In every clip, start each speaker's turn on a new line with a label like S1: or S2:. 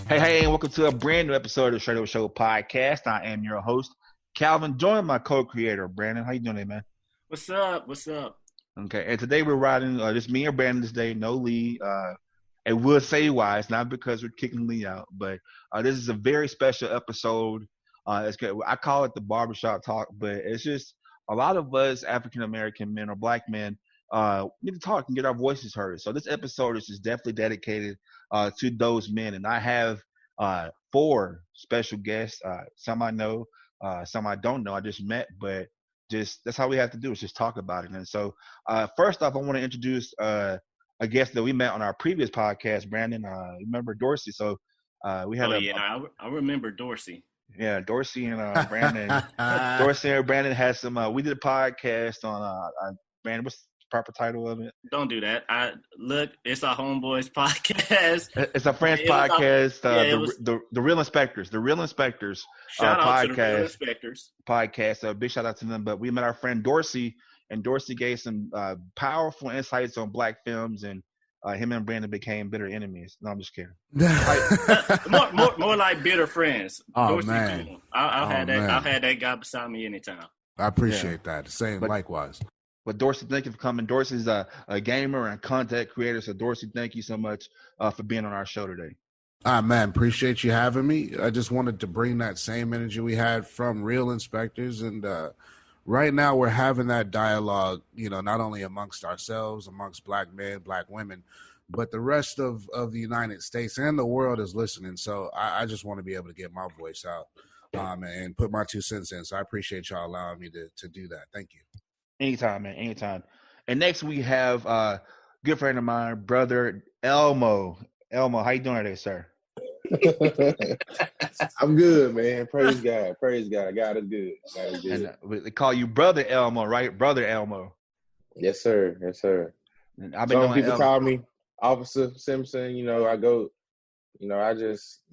S1: Hey, and welcome to a brand new episode of the Straight Up Show podcast. I am your host, Calvin, joined my co-creator, Brandon. How you doing today, man?
S2: What's up?
S1: Okay, and today we're riding, just me and Brandon this day, no Lee. And we'll say why. It's not because we're kicking Lee out, but this is a very special episode. It's good. I call it the Barbershop talk, but it's just a lot of us African-American men or black men need to talk and get our voices heard. So this episode is just definitely dedicated to those men. And I have four special guests. Some I know, some I don't know. I just met, but just that's how we have to do is just talk about it. And so first off, I want to introduce a guest that we met on our previous podcast, Brandon. Remember Dorsey? So we had
S2: I remember Dorsey.
S1: Yeah, Dorsey and Brandon. Dorsey and Brandon had some. We did a podcast on Brandon. What's the proper title of it?
S2: Don't do that. It's our homeboys podcast.
S1: It's a friends podcast. The Real Inspectors. The Real Inspectors.
S2: Shout out to the Real Inspectors
S1: podcast. Big shout out to them. But we met our friend Dorsey, and Dorsey gave some powerful insights on black films, and him and Brandon became bitter enemies. No, I'm just kidding.
S2: more like bitter friends.
S3: Oh,
S2: Dorsey,
S3: man.
S2: cool. I'll have that guy beside me anytime.
S3: I appreciate that. Same, likewise.
S1: But Dorsey, thank you for coming. Dorsey's a gamer and content creator. So Dorsey, thank you so much for being on our show today.
S3: Man, appreciate you having me. I just wanted to bring that same energy we had from Real Inspectors. And right now we're having that dialogue, not only amongst ourselves, amongst black men, black women, but the rest of the United States and the world is listening. So I just want to be able to get my voice out and put my 2 cents in. So I appreciate y'all allowing me to do that. Thank you.
S1: Anytime, man. Anytime. And next we have a good friend of mine, brother Elmo. Elmo, how you doing today, sir?
S4: I'm good, man. Praise God. Praise God. God is good. God is good.
S1: And they call you Brother Elmo, right? Brother Elmo.
S4: Yes, sir. Yes, sir.
S1: And I've been
S4: Some people
S1: Elmo.
S4: call me Officer Simpson. I go, I just,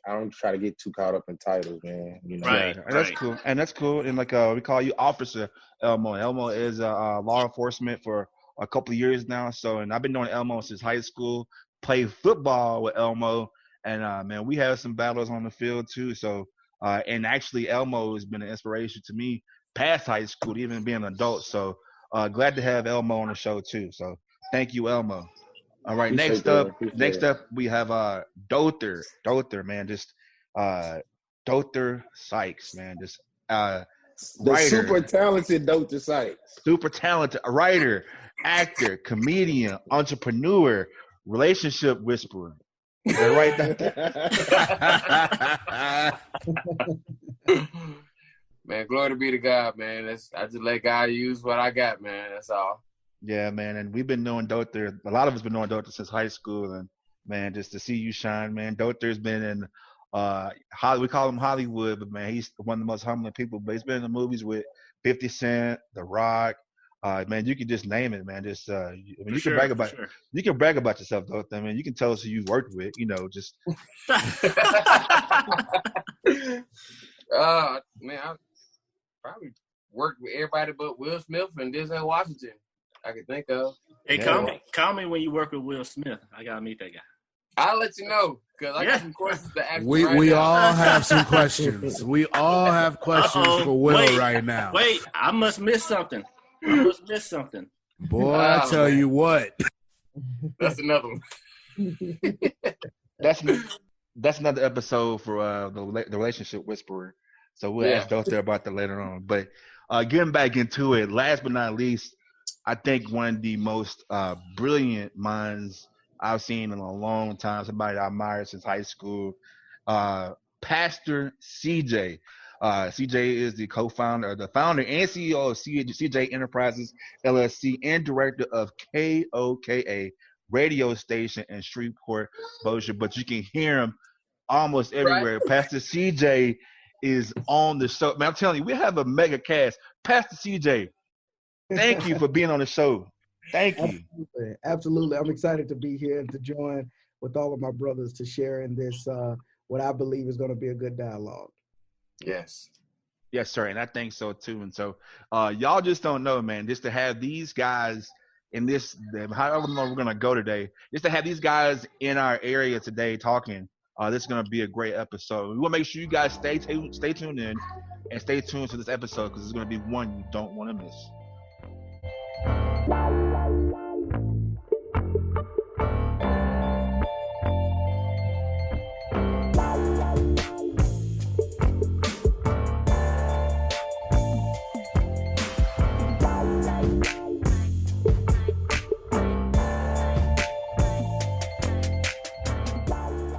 S4: I don't try to get too caught up in titles, man.
S2: Right.
S1: And that's cool. And that's cool. And we call you Officer Elmo. Elmo is law enforcement for a couple of years now. So, and I've been doing Elmo since high school. Played football with Elmo, and man, we have some battles on the field too. So, and actually, Elmo has been an inspiration to me past high school, even being an adult. So, glad to have Elmo on the show too. So, thank you, Elmo. All right, next up, we have Dother, man, just Dother Sykes, man, just
S4: the
S1: writer,
S4: super talented Dother Sykes,
S1: super talented writer, actor, comedian, entrepreneur, relationship whisperer. Is that
S5: right? Man, glory to be to God, man. I just let God use what I got, man. That's all.
S1: Yeah, man, and we've been knowing Dother. A lot of us been knowing Dother since high school, and man, just to see you shine, man. Dother's been in we call him Hollywood, but man, he's one of the most humbling people. But he's been in the movies with 50 Cent, The Rock. Man, you can just name it, man. Just you can brag about you can brag about yourself, Dother. I mean, you can tell us who you worked with. Just.
S5: Man, I probably worked with everybody but Will Smith and Denzel Washington I can think of.
S2: Hey, call me when you work with Will Smith. I gotta meet that guy.
S5: I'll let you know because I got some questions to ask.
S3: We all have some questions. We all have questions for Will right now.
S2: Wait, I must miss something.
S3: Boy, I tell you what.
S5: That's another one.
S1: That's another episode for the relationship whisperer. So we'll ask Dother about that later on. But getting back into it, last but not least, I think one of the most brilliant minds I've seen in a long time, somebody I admire since high school, Pastor CJ. CJ is the the founder and CEO of CJ Enterprises, LLC, and director of KOKA radio station in Shreveport, Bossier. But you can hear him almost everywhere. Right. Pastor CJ is on the show. Man, I'm telling you, we have a mega cast. Pastor CJ, thank you for being on the show. Thank you.
S6: Absolutely. I'm excited to be here and to join with all of my brothers to share in this, what I believe is going to be a good dialogue.
S5: Yes.
S1: Yes, sir. And I think so too. And so y'all just don't know, man, just to have these guys in this, however long we're going to go today, just to have these guys in our area today talking This is gonna be a great episode. We want to make sure you guys stay tuned in, and stay tuned to this episode because it's gonna be one you don't want to miss.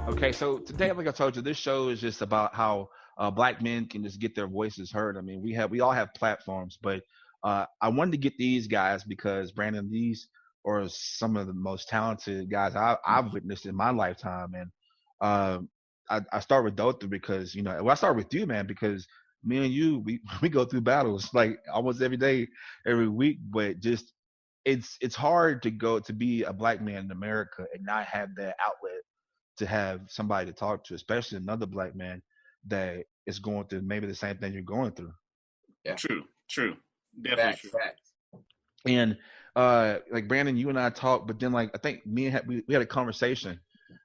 S1: Okay, so today, like I told you, this show is just about how black men can just get their voices heard. I mean, we all have platforms, but I wanted to get these guys because Brandon, these are some of the most talented guys I've witnessed in my lifetime, and I start with Dotha because I start with you, man, because me and you we go through battles like almost every day, every week, but just it's hard to be a black man in America and not have that outlet to have somebody to talk to, especially another black man that is going through maybe the same thing you're going through.
S2: Yeah. True. Definitely true.
S1: And like Brandon, you and I talked, but then like I think we had a conversation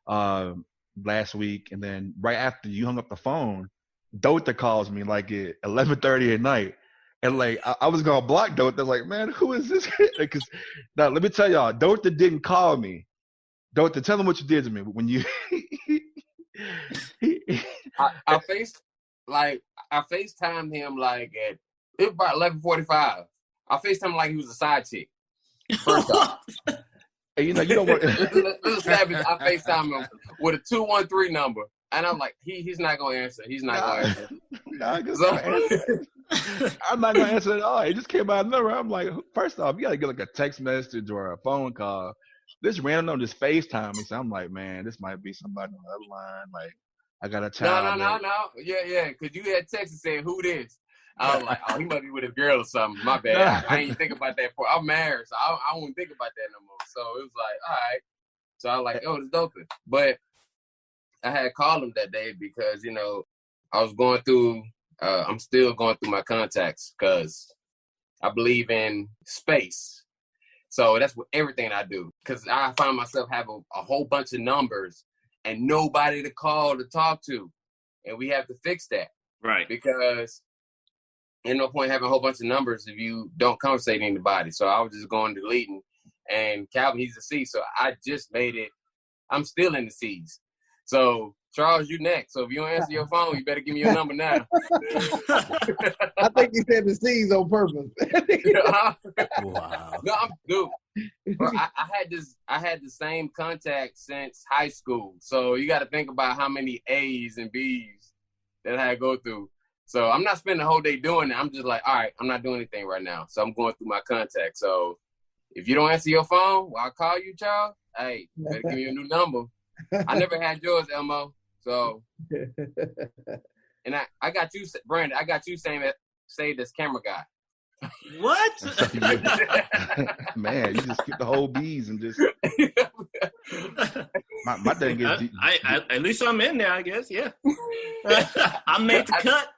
S1: last week, and then right after you hung up the phone, Dotha calls me like at 11:30 at night. And like I was gonna block Dotha, like, man, who is this? Because now let me tell y'all, Dotha didn't call me. Dotha, tell him what you did to me when you.
S5: I FaceTimed him like it was about 11:45. I FaceTimed him like he was a side chick. First off,
S1: and you don't want.
S5: Let's establish. I FaceTimed him with a 213 number, and I'm like, he's not gonna answer. He's not gonna answer.
S1: I'm not gonna answer at all. It just came out of nowhere. I'm like, first off, you gotta get like a text message or a phone call. This random on this FaceTime me, so I'm like, man, this might be somebody on the other line. Like, I got a child.
S5: No. Yeah. Because you had text and said, who this? I was like, oh, he must be with a girl or something. My bad. I ain't think about that. I'm married, so I won't think about that no more. So it was like, all right. So I was like, oh, it's Dotha. But I had called him that day because, I was going through, I'm still going through my contacts because I believe in space. So that's what everything I do, because I find myself having a whole bunch of numbers and nobody to call to talk to. And we have to fix that.
S2: Right. Because
S5: there's no point having a whole bunch of numbers if you don't conversate anybody. So I was just going deleting. And Calvin, he's a C. So I just made it. I'm still in the C's. So Charles, you next. So if you don't answer your phone, you better give me your number now.
S6: I think you said the C's on purpose.
S3: Wow.
S5: No, dude. Bro, I had the same contact since high school. So you got to think about how many A's and B's that I had to go through. So I'm not spending the whole day doing it. I'm just like, all right, I'm not doing anything right now. So I'm going through my contacts. So if you don't answer your phone, I'll call you, Charles. Hey, better give me a new number. I never had yours, Elmo. So, and I got you, Brandon. I got you saved as camera guy.
S2: What?
S1: Man, you just skip the whole B's and just. My thing is.
S2: At least I'm in there, I guess. Yeah. I made the cut.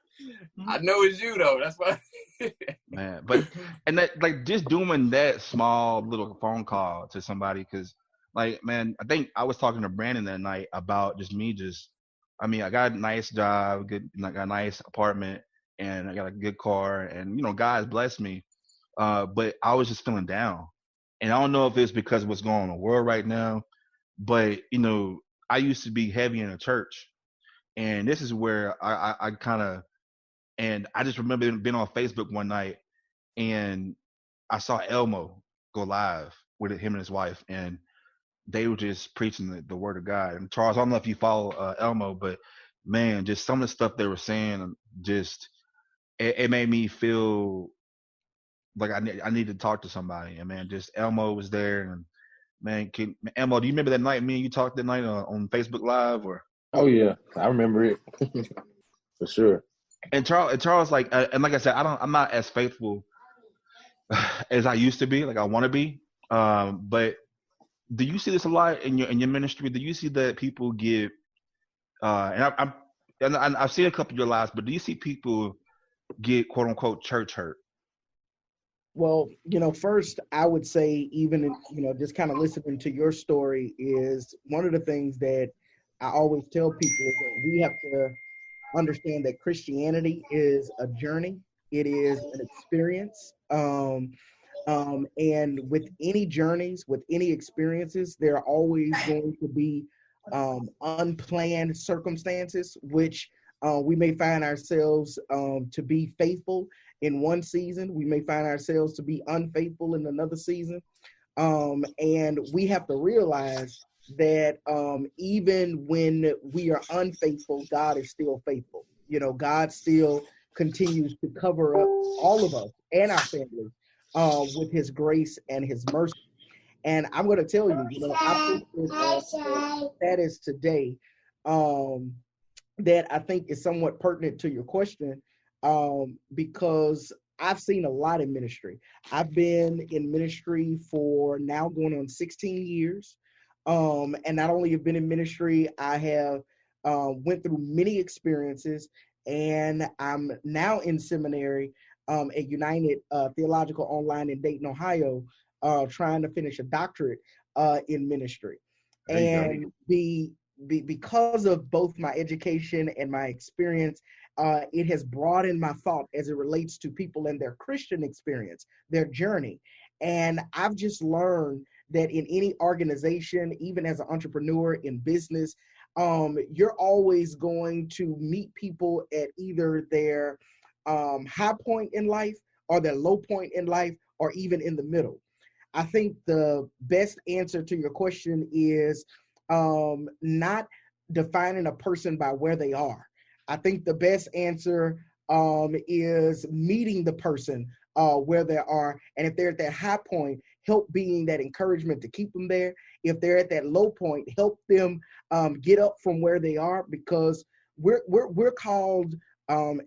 S5: I know it's you though. That's why.
S1: Man, but and that like just doing that small little phone call to somebody, because like, man, I think I was talking to Brandon that night about I got a nice job, I got a nice apartment, and I got a good car, and God's blessed me. But I was just feeling down, and I don't know if it's because of what's going on in the world right now, but I used to be heavy in a church, and this is where I kind of. And I just remember being on Facebook one night, and I saw Elmo go live with him and his wife, and they were just preaching the word of God. And Charles, I don't know if you follow Elmo, but man, just some of the stuff they were saying, just it made me feel like I need to talk to somebody. And man, just Elmo was there, and man, Elmo, do you remember that night me and you talked that night on Facebook Live? Or
S4: oh yeah, I remember it for sure.
S1: And Charles, like, and like I said, I'm not as faithful as I used to be, like I want to be. But do you see this a lot in your ministry? Do you see that people get, and I've seen a couple of your lives, but do you see people get quote unquote church hurt?
S6: Well, first I would say, even just kind of listening to your story, is one of the things that I always tell people that we have to understand that Christianity is a journey. It is an experience. And with any journeys, with any experiences, there are always going to be unplanned circumstances, which we may find ourselves to be faithful in one season. We may find ourselves to be unfaithful in another season. And we have to realize that even when we are unfaithful, God is still faithful. You know, God still continues to cover up all of us and our families with his grace and his mercy. And I'm going to tell you, you know, I posted status today that I think is somewhat pertinent to your question because I've seen a lot in ministry. I've been in ministry for now going on 16 years. And not only have been in ministry, I have went through many experiences, and I'm now in seminary at United Theological Online in Dayton, Ohio, trying to finish a doctorate in ministry. And because of both my education and my experience, it has broadened my thought as it relates to people and their Christian experience, their journey. And I've just learned that in any organization, even as an entrepreneur in business, you're always going to meet people at either their high point in life or their low point in life, or even in the middle. I think the best answer to your question is not defining a person by where they are. I think the best answer is meeting the person where they are. And if they're at that high point, help being that encouragement to keep them there. If they're at that low point, help them get up from where they are, because we're called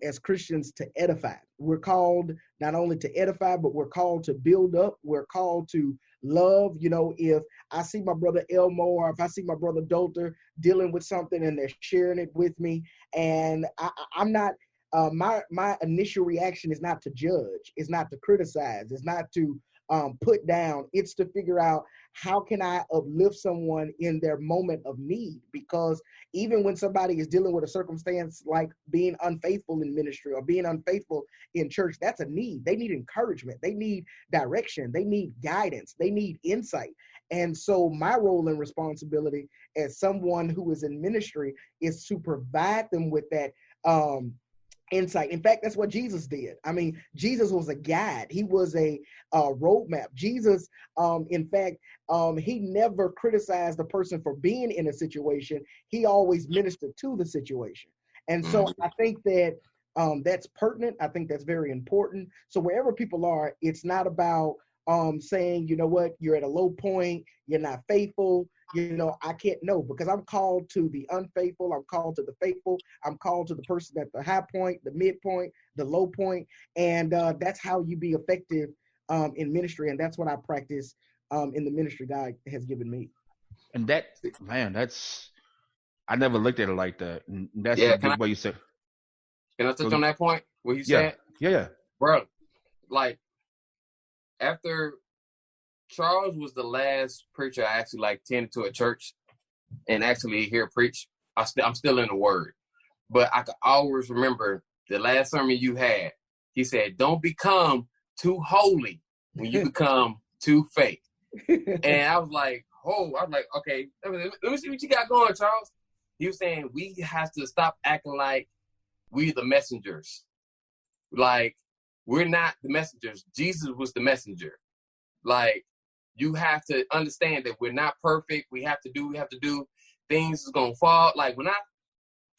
S6: as Christians to edify. We're called not only to edify, but we're called to build up. We're called to love. You know, if I see my brother Elmo, or if I see my brother Dolter dealing with something and they're sharing it with me, and I'm not, my initial reaction is not to judge, it's not to criticize, it's not to put down, it's to figure out how can I uplift someone in their moment of need. Because even when somebody is dealing with a circumstance like being unfaithful in ministry or being unfaithful in church, that's a need. They need encouragement, they need direction, they need guidance, they need insight. And so my role and responsibility as someone who is in ministry is to provide them with that insight. In fact, that's what Jesus did. I mean, Jesus was a guide. He was a roadmap. Jesus, in fact, he never criticized the person for being in a situation. He always ministered to the situation. And so I think that that's pertinent. I think that's very important. So wherever people are, it's not about saying, you know what, you're at a low point, you're not faithful. You know, I can't know, because I'm called to the unfaithful, I'm called to the faithful, I'm called to the person at the high point, the midpoint, the low point, and that's how you be effective in ministry, and that's what I practice in the ministry God has given me.
S1: And that, man, that's, I never looked at it like that. And that's
S5: Yeah,
S1: a good way you said.
S5: Can I touch on that point where you said?
S1: Yeah.
S5: Bro, like, after Charles was the last preacher I actually tended to a church and actually hear preach, I'm still in the word. But I could always remember the last sermon you had. He said, don't become too holy when you become too fake. And I was like, okay, let me see what you got going, Charles. He was saying we have to stop acting like we the messengers. Like, we're not the messengers. Jesus was the messenger. Like, you have to understand that we're not perfect. We have to do. Things is going to fall. Like, to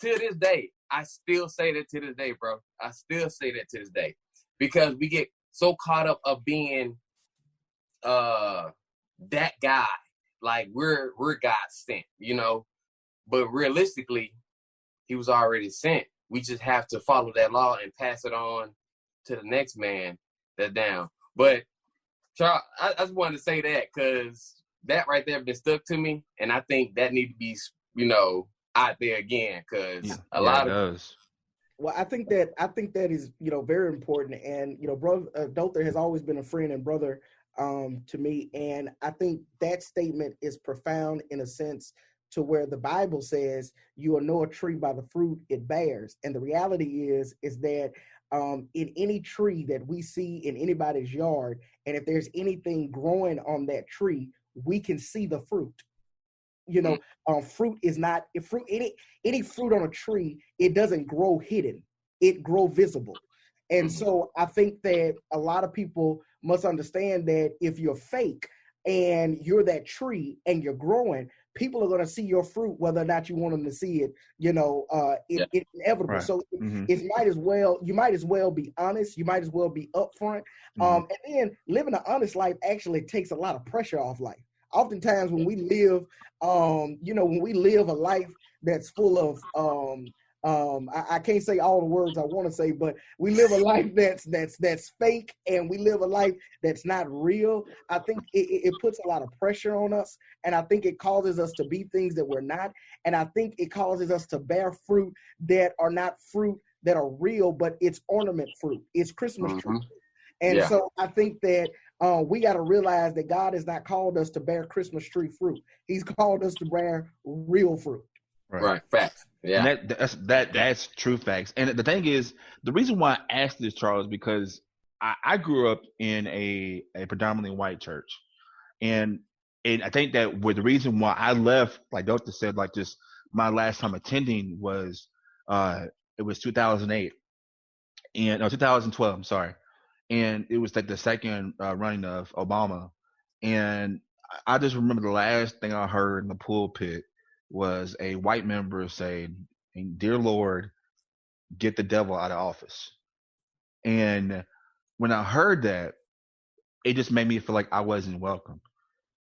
S5: this day, I still say that to this day, bro. I still say that to this day. Because we get so caught up of being that guy. Like, we're God sent, you know. But realistically, he was already sent. We just have to follow that law and pass it on to the next man that's down. But Charles, I just wanted to say that because that right there been stuck to me, and I think that need to be, you know, out there again, because a lot of
S1: does.
S6: Well, I think that is, you know, very important. And, you know, brother Dolther has always been a friend and brother to me, and I think that statement is profound in a sense to where the Bible says you will know a tree by the fruit it bears. And the reality is that in any tree that we see in anybody's yard, and if there's anything growing on that tree, we can see the fruit. Fruit is not any fruit on a tree. It doesn't grow hidden; it grow visible. And so I think that a lot of people must understand that if you're fake and you're that tree and you're growing, people are going to see your fruit, whether or not you want them to see it. It's inevitable. Right. So you might as well be honest. You might as well be upfront. And then living an honest life actually takes a lot of pressure off life. Oftentimes when we live, when we live a life that's full of, I can't say all the words I want to say, but we live a life that's fake, and we live a life that's not real. I think it puts a lot of pressure on us, and I think it causes us to be things that we're not, and I think it causes us to bear fruit that are not fruit that are real, but it's ornament fruit. It's Christmas tree. And so I think that we got to realize that God has not called us to bear Christmas tree fruit. He's called us to bear real fruit.
S5: Right. Facts. Yeah.
S1: And that's true facts. And the thing is, the reason why I asked this, Charles, because I grew up in a predominantly white church. And I think that the reason why I left, like Dr. said, like just my last time attending was it was 2008 and 2012. I'm sorry. And it was like the second running of Obama. And I just remember the last thing I heard in the pulpit was a white member saying, "Dear Lord, get the devil out of office." And when I heard that, it just made me feel like I wasn't welcome.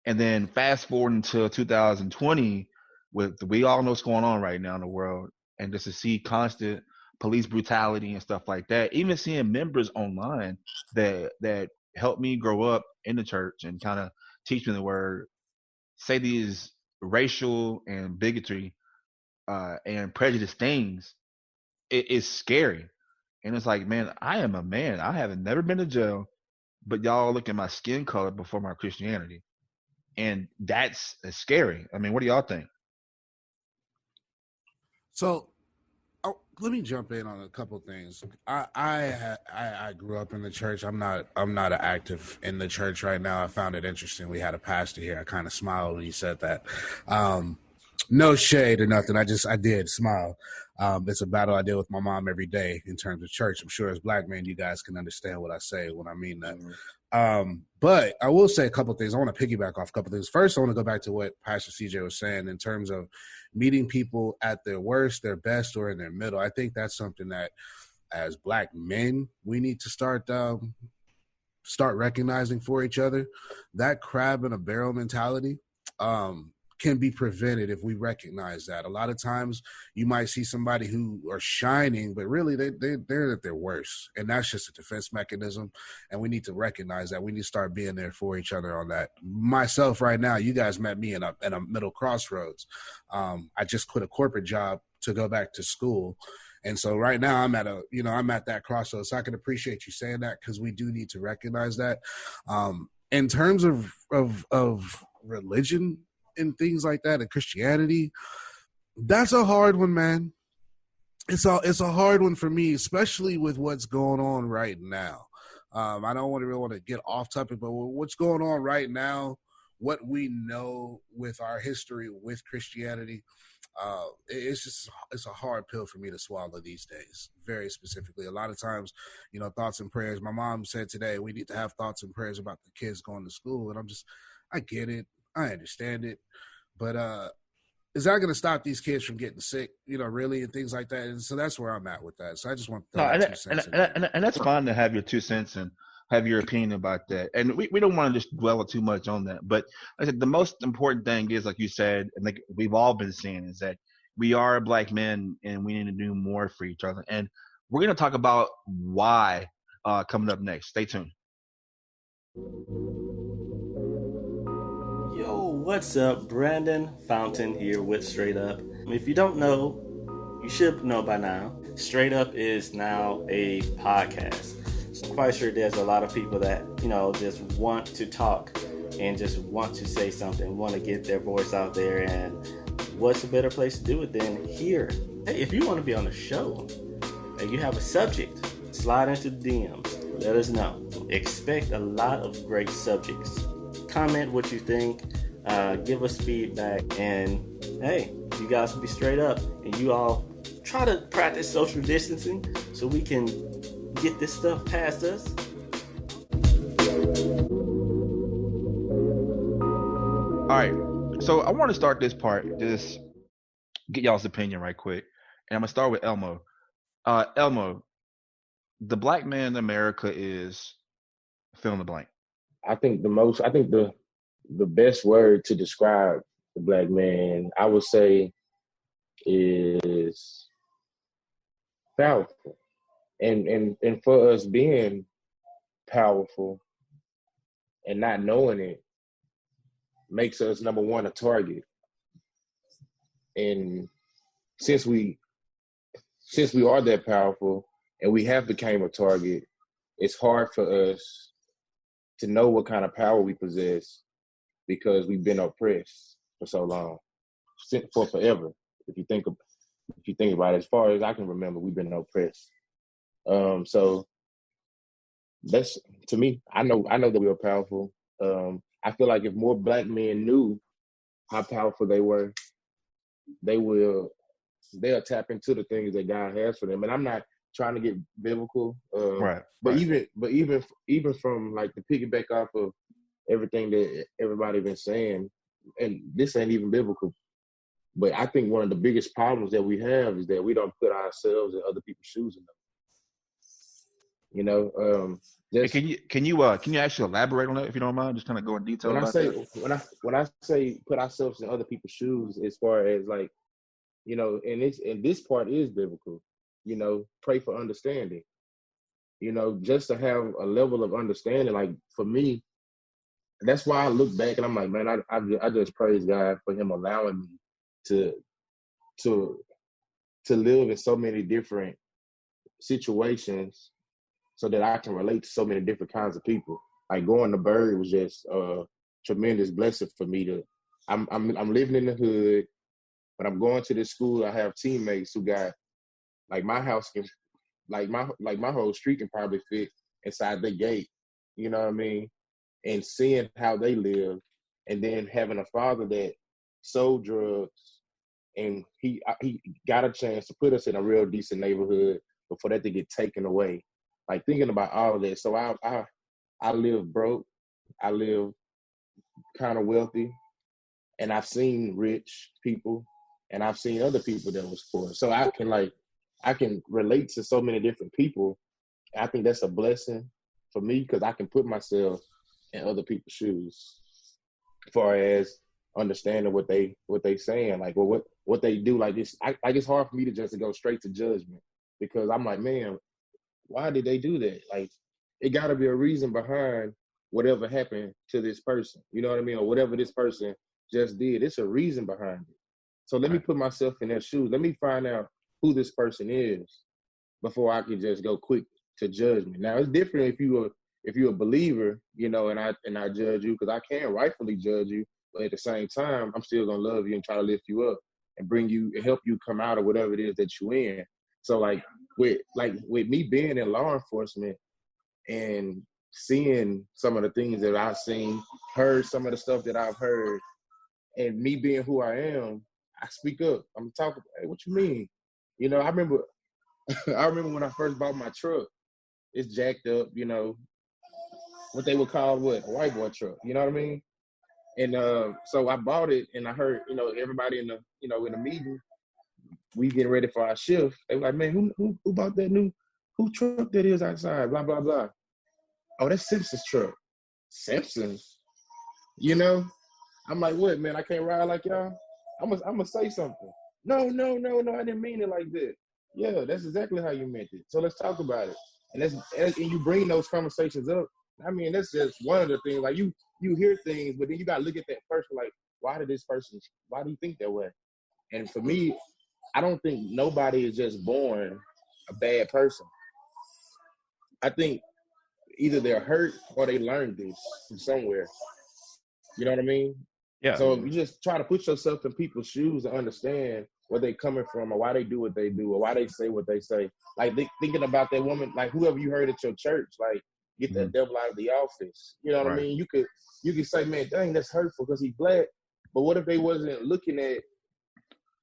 S1: And then fast forward until 2020, we all know what's going on right now in the world, and just to see constant police brutality and stuff like that, even seeing members online that helped me grow up in the church and kind of teach me the word, say these racial and bigotry and prejudice things, it's scary. And it's like, man, I am a man. I haven't never been to jail, but y'all look at my skin color before my Christianity. And that's scary. I mean, what do y'all think?
S3: So let me jump in on a couple of things. I grew up in the church. I'm not active in the church right now. I found it interesting. We had a pastor here. I kind of smiled when he said that. No shade or nothing. I did smile. It's a battle I deal with my mom every day in terms of church. I'm sure as black men, you guys can understand what I say when I mean that. But I will say a couple of things. I want to piggyback off a couple of things. First, I want to go back to what Pastor CJ was saying in terms of meeting people at their worst, their best, or in their middle. I think that's something that as black men, we need to start recognizing for each other. That crab in a barrel mentality can be prevented if we recognize that. A lot of times you might see somebody who are shining, but really they're at their worst. And that's just a defense mechanism. And we need to recognize that. We need to start being there for each other on that. Myself right now, you guys met me in a middle crossroads. I just quit a corporate job to go back to school. And so right now I'm at that crossroads. So I can appreciate you saying that, because we do need to recognize that. In terms of religion, and things like that, and Christianity, that's a hard one, man. It's a hard one for me, especially with what's going on right now. I don't really want to get off topic, but what's going on right now, what we know with our history with Christianity, it's a hard pill for me to swallow these days, very specifically. A lot of times, thoughts and prayers. My mom said today, we need to have thoughts and prayers about the kids going to school. And I get it. I understand it, but is that going to stop these kids from getting sick, really, and things like that? And so that's where I'm at with that. So I just want to throw 2 cents
S1: and that's fine to have your 2 cents and have your opinion about that. And we don't want to just dwell too much on that. But like I said, the most important thing is, like you said, and like we've all been saying, is that we are black men and we need to do more for each other. And we're going to talk about why coming up next. Stay tuned.
S2: Yo, what's up? Brandon Fountain here with Straight Up. If you don't know, you should know by now. Straight Up is now a podcast. I'm quite sure there's a lot of people that, just want to talk and just want to say something, want to get their voice out there and what's a better place to do it than here? Hey, if you want to be on the show and you have a subject, slide into the DMs. Let us know. Expect a lot of great subjects. Comment what you think. Give us feedback. And hey, you guys will be straight up. And you all try to practice social distancing so we can get this stuff past us.
S1: All right. So I want to start this part, just get y'all's opinion right quick. And I'm going to start with Elmo. Elmo, the black man in America is fill in the blank.
S4: I think the best word to describe the black man, I would say, is powerful. And for us being powerful and not knowing it makes us, number one, a target. And since we are that powerful and we have become a target, it's hard for us to know what kind of power we possess because we've been oppressed for so long, for forever. If you think about it, as far as I can remember, we've been oppressed. So that's, to me, I know that we are powerful. I feel like if more black men knew how powerful they were, they'll tap into the things that God has for them. And I'm not trying to get biblical,
S1: Right.
S4: But even from like the piggyback off of everything that everybody been saying, and this ain't even biblical, but I think one of the biggest problems that we have is that we don't put ourselves in other people's shoes enough. You know,
S1: Can you actually elaborate on that if you don't mind? Just kind of go in detail about that.
S4: When I say put ourselves in other people's shoes, as far as like, you know, and this part is biblical. You know, pray for understanding. You know, just to have a level of understanding. Like for me, that's why I look back and I'm like, man, I just praise God for Him allowing me to live in so many different situations, so that I can relate to so many different kinds of people. Like going to Bird was just a tremendous blessing for me. I'm living in the hood, but I'm going to this school. I have teammates who got, like, my house can, like my whole street can probably fit inside the gate. You know what I mean? And seeing how they live, and then having a father that sold drugs, and he got a chance to put us in a real decent neighborhood before that to get taken away. Like thinking about all of that. So I live broke. I live kind of wealthy, and I've seen rich people, and I've seen other people that was poor. So I can relate to so many different people. I think that's a blessing for me because I can put myself in other people's shoes, as far as understanding what they saying, like, well, what they do. Like this, it's hard for me to just go straight to judgment, because I'm like, man, why did they do that? Like, it got to be a reason behind whatever happened to this person. You know what I mean? Or whatever this person just did. It's a reason behind it. So let me put myself in their shoes. Let me find out who this person is before I can just go quick to judgment. Now, it's different if you're a believer, you know, and I judge you, because I can rightfully judge you, but at the same time, I'm still gonna love you and try to lift you up and bring you and help you come out of whatever it is that you're in. So like with me being in law enforcement and seeing some of the things that I've seen, heard some of the stuff that I've heard, and me being who I am, I speak up. I'm talking, hey, what you mean? You know, I remember when I first bought my truck, it's jacked up, you know, what they would call a white boy truck, you know what I mean? And so I bought it, and I heard, you know, everybody in the meeting, we getting ready for our shift. They were like, man, who bought that who truck that is outside? Blah, blah, blah. Oh, that's Simpson's truck. Simpson's? You know? I'm like, what, man? I can't ride like y'all? I'm gonna say something. No, I didn't mean it like that. Yeah, that's exactly how you meant it. So let's talk about it. And you bring those conversations up. I mean, that's just one of the things. Like you hear things, but then you gotta look at that person like, why do you think that way? And for me, I don't think nobody is just born a bad person. I think either they're hurt or they learned this from somewhere. You know what I mean?
S1: Yeah.
S4: So you just try to put yourself in people's shoes and understand where they coming from or why they do what they do or why they say what they say. Like thinking about that woman, like whoever you heard at your church, like get that devil out of the office. You know what I mean? You could say, man, dang, that's hurtful because he's black. But what if they wasn't looking at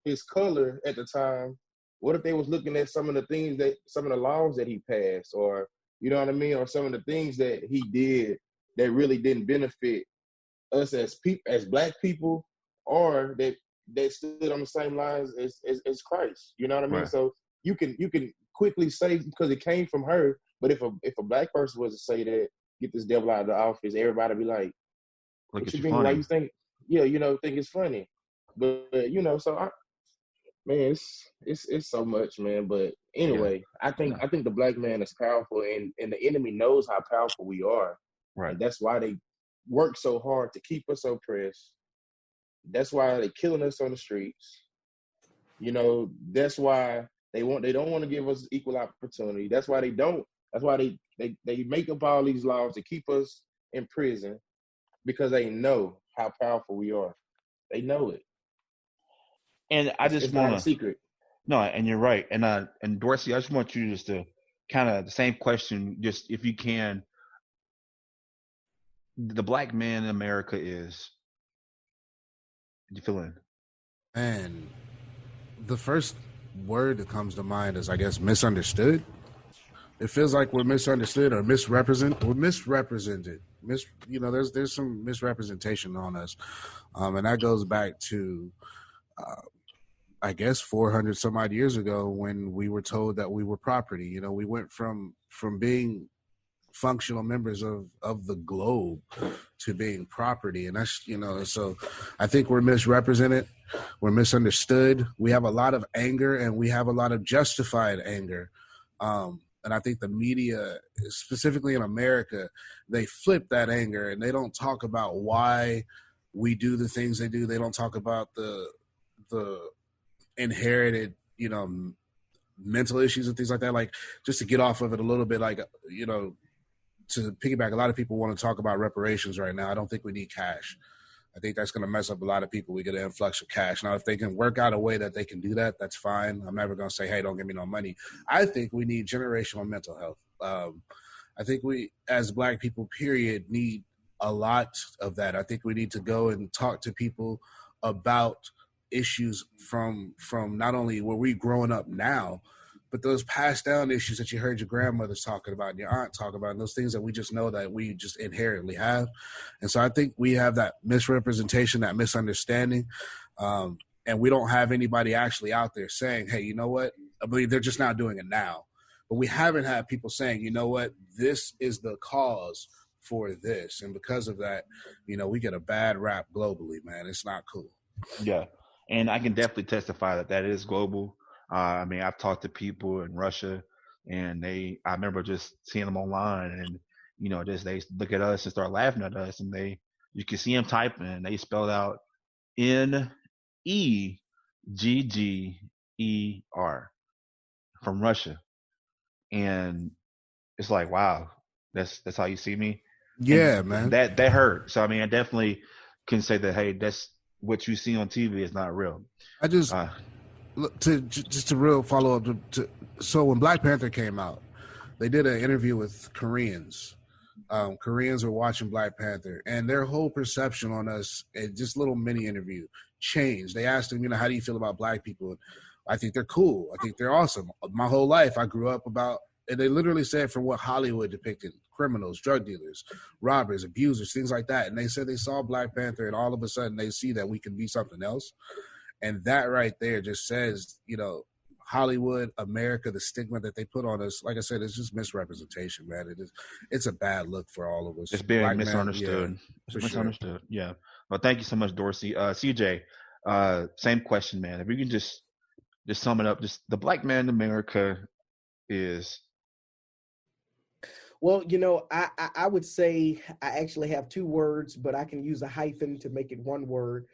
S4: his color at the time? What if they was looking at some of the laws that he passed, or you know what I mean, or some of the things that he did that really didn't benefit us as black people, or that stood on the same lines as Christ. You know what I mean?
S1: Right.
S4: So you can quickly say because it came from her, but if a black person was to say that, get this devil out of the office, everybody be like,
S1: Look
S4: what
S1: at
S4: you
S1: you
S4: mean?
S1: funny.
S4: Why you think? Yeah, think it's funny, but so man, it's so much, man. But anyway, I think the black man is powerful, and the enemy knows how powerful we are,
S1: Right.
S4: and that's why they work so hard to keep us oppressed. That's why they're killing us on the streets. That's why they don't want to give us equal opportunity. That's why they don't. That's why they make up all these laws to keep us in prison because they know how powerful we are. They know it.
S1: And I just
S4: it's
S1: want
S4: not a secret.
S1: No, and you're right. And Dorsey, I just want you just to kind of the same question, just if you can. The black man in America is. You fill in.
S3: And the first word that comes to mind is, I guess, misunderstood. It feels like we're misunderstood or misrepresented. We're misrepresented. There's some misrepresentation on us, and that goes back to, I guess, 400 some odd years ago when we were told that we were property. We went from being functional members of the globe to being property, and that's so I think we're misrepresented, we're misunderstood, we have a lot of anger, and we have a lot of justified anger, and I think the media, specifically in America, they flip that anger and they don't talk about why we do the things they do. They don't talk about the inherited mental issues and things like that. Like, just to get off of it a little bit, like to piggyback, a lot of people want to talk about reparations right now. I don't think we need cash. I think that's going to mess up a lot of people. We get an influx of cash. Now, if they can work out a way that they can do that, that's fine. I'm never going to say, hey, don't give me no money. I think we need generational mental health. I think we, as black people, period, need a lot of that. I think we need to go and talk to people about issues from not only where we growing up now, but those passed down issues that you heard your grandmother's talking about and your aunt talking about, and those things that we just know that we just inherently have. And so I think we have that misrepresentation, that misunderstanding, and we don't have anybody actually out there saying, hey, you know what? I believe they're just not doing it now. But we haven't had people saying, you know what? This is the cause for this. And because of that, we get a bad rap globally, man. It's not cool.
S1: Yeah. And I can definitely testify that is global. I mean, I've talked to people in Russia, and I remember just seeing them online, and just they look at us and start laughing at us, and you can see them typing, and they spelled out NEGGER from Russia, and it's like, wow, that's how you see me.
S3: Yeah,
S1: and
S3: man.
S1: That hurt. So I mean, I definitely can say that, hey, that's what you see on TV is not real.
S3: I just to real follow up so when Black Panther came out, they did an interview with Koreans. Koreans were watching Black Panther, and their whole perception on us, just little mini interview, changed. They asked them, how do you feel about black people? I think they're cool. I think they're awesome. My whole life, I grew up and they literally said from what Hollywood depicted, criminals, drug dealers, robbers, abusers, things like that. And they said they saw Black Panther, and all of a sudden they see that we can be something else. And that right there just says, Hollywood, America, the stigma that they put on us, like I said, it's just misrepresentation, man. It's a bad look for all of us.
S1: It's being misunderstood.
S3: It's
S1: misunderstood. Sure. Yeah. Well, thank you so much, Dorsey. CJ, same question, man. If we can just sum it up, just the black man in America is.
S6: Well, I would say I actually have two words, but I can use a hyphen to make it one word.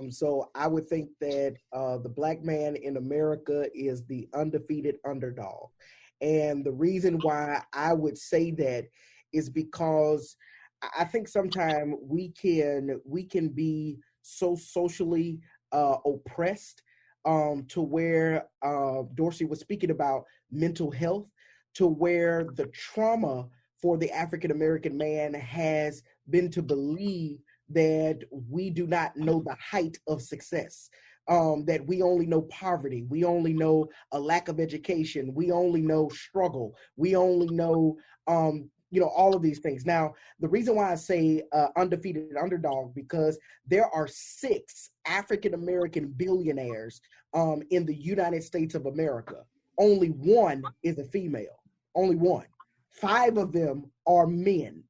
S6: So I would think that the black man in America is the undefeated underdog. And the reason why I would say that is because I think sometimes we can be so socially oppressed, to where Dorsey was speaking about mental health, to where the trauma for the African American man has been to believe that we do not know the height of success, that we only know poverty, we only know a lack of education, we only know struggle, we only know all of these things. Now, the reason why I say undefeated underdog, because there are 6 African American billionaires in the United States of America. Only 1 is a female. Only 1. 5 of them are men.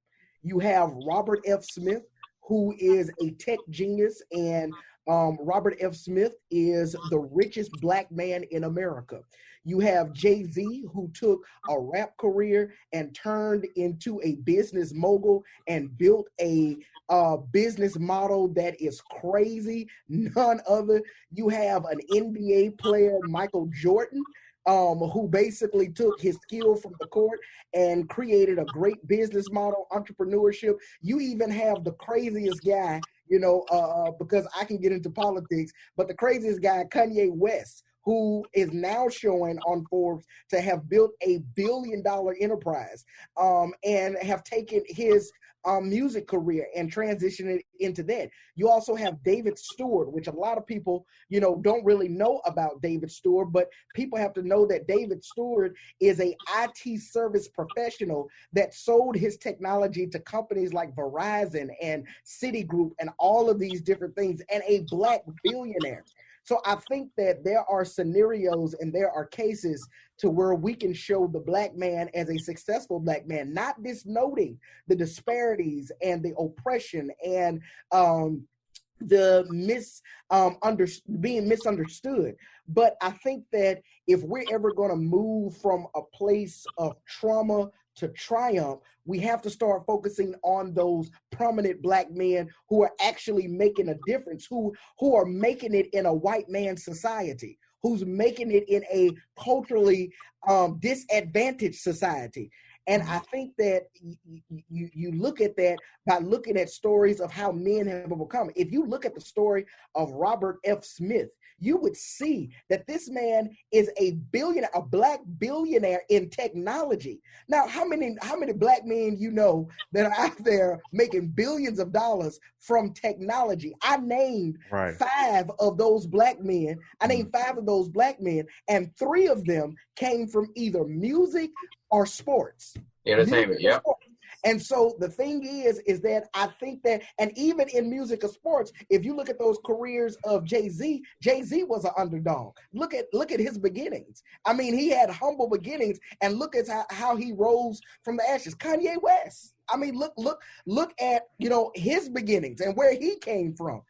S6: You have Robert F. Smith, who is a tech genius, and Robert F. Smith is the richest black man in America. You have Jay-Z, who took a rap career and turned into a business mogul and built a business model that is crazy. None other. You have an NBA player, Michael Jordan, who basically took his skill from the court and created a great business model, entrepreneurship. You even have the craziest guy, because I can get into politics, but the craziest guy, Kanye West, who is now showing on Forbes to have built a $1 billion enterprise, and have taken his music career and transitioned it into that. You also have David Stewart, which a lot of people, don't really know about David Stewart, but people have to know that David Stewart is a IT service professional that sold his technology to companies like Verizon and Citigroup and all of these different things, and a black billionaire. So I think that there are scenarios and there are cases to where we can show the black man as a successful black man, not disnoting the disparities and the oppression and being misunderstood. But I think that if we're ever going to move from a place of trauma to triumph, we have to start focusing on those prominent black men who are actually making a difference, who are making it in a white man's society, who's making it in a culturally disadvantaged society. And I think that you look at that by looking at stories of how men have overcome. If you look at the story of Robert F. Smith, you would see that this man is a black billionaire in technology. Now, how many black men that are out there making billions of dollars from technology? I named 5 of those black men. And 3 of them came from either music or sports.
S5: Entertainment, yeah.
S6: And so the thing is that I think that, and even in music or sports, if you look at those careers of Jay-Z was an underdog. Look at his beginnings. I mean, he had humble beginnings, and look at how he rose from the ashes. Kanye West. I mean, look at his beginnings and where he came from.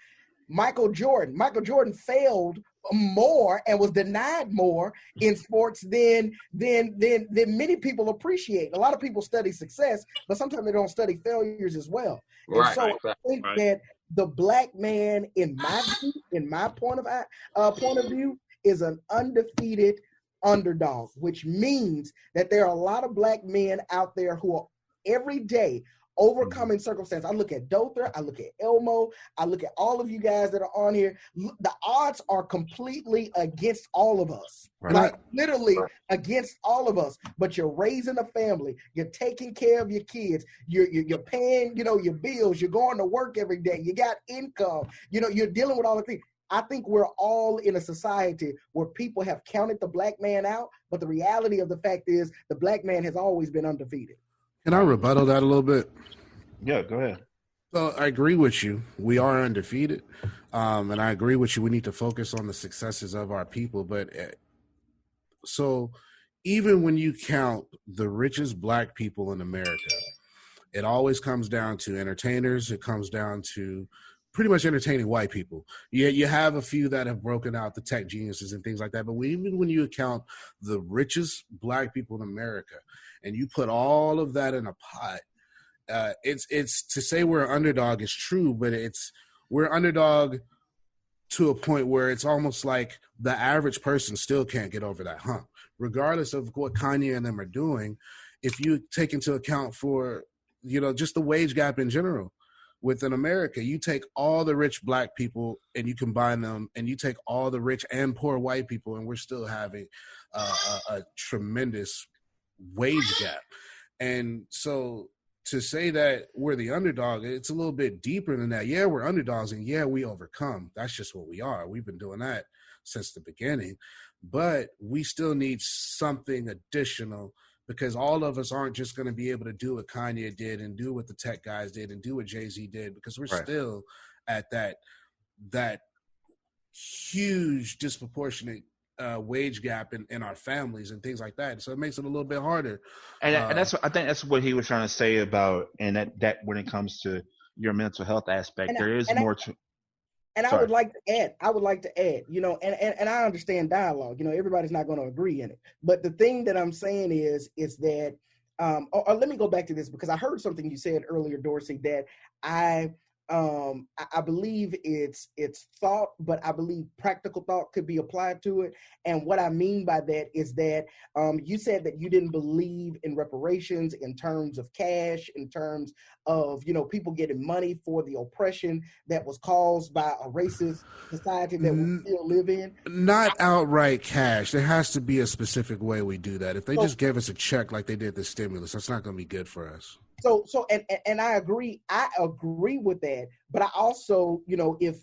S6: Michael Jordan failed more and was denied more in sports than many people appreciate. A lot of people study success, but sometimes they don't study failures as well. I think that the black man, in my point of view, is an undefeated underdog, which means that there are a lot of black men out there who are every day overcoming circumstance. I look at Dother, I look at Elmo, I look at all of you guys that are on here. The odds are completely against all of us, literally against all of us. But you're raising a family, you're taking care of your kids, you're paying, your bills, you're going to work every day, you got income, you're dealing with all the things. I think we're all in a society where people have counted the black man out, but the reality of the fact is the black man has always been undefeated.
S3: Can I rebuttal that a little bit?
S1: Yeah, go ahead.
S3: So I agree with you. We are undefeated. And I agree with you. We need to focus on the successes of our people. But so even when you count the richest black people in America, it always comes down to entertainers. It comes down to pretty much entertaining white people. You have a few that have broken out, the tech geniuses and things like that. But even when you account the richest black people in America, and you put all of that in a pot, it's to say we're an underdog is true, but we're underdog to a point where it's almost like the average person still can't get over that hump, regardless of what Kanye and them are doing. If you take into account for, just the wage gap in general, within America. You take all the rich black people and you combine them, and you take all the rich and poor white people, and we're still having a tremendous wage gap. And so to say that we're the underdog, it's a little bit deeper than that. Yeah, we're underdogs, and yeah, we overcome. That's just what we are. We've been doing that since the beginning. But we still need something additional, because all of us aren't just going to be able to do what Kanye did and do what the tech guys did and do what Jay-Z did, because we're still at that huge disproportionate wage gap in our families and things like that. So it makes it a little bit harder.
S1: And I think that's what he was trying to say about, and that when it comes to your mental health aspect, there is more to.
S6: And I would like to add, you know, and I understand dialogue, you know, everybody's not going to agree in it. But the thing that I'm saying is that, or let me go back to this, because I heard something you said earlier, Dorsey, that I believe it's thought, but I believe practical thought could be applied to it. And what I mean by that is that you said that you didn't believe in reparations in terms of cash, in terms of, you know, people getting money for the oppression that was caused by a racist society that we still live in. Not
S3: outright cash. There has to be a specific way we do that. If they just gave us a check like they did the stimulus, that's not going to be good for us.
S6: And I agree with that, but I also, you know, if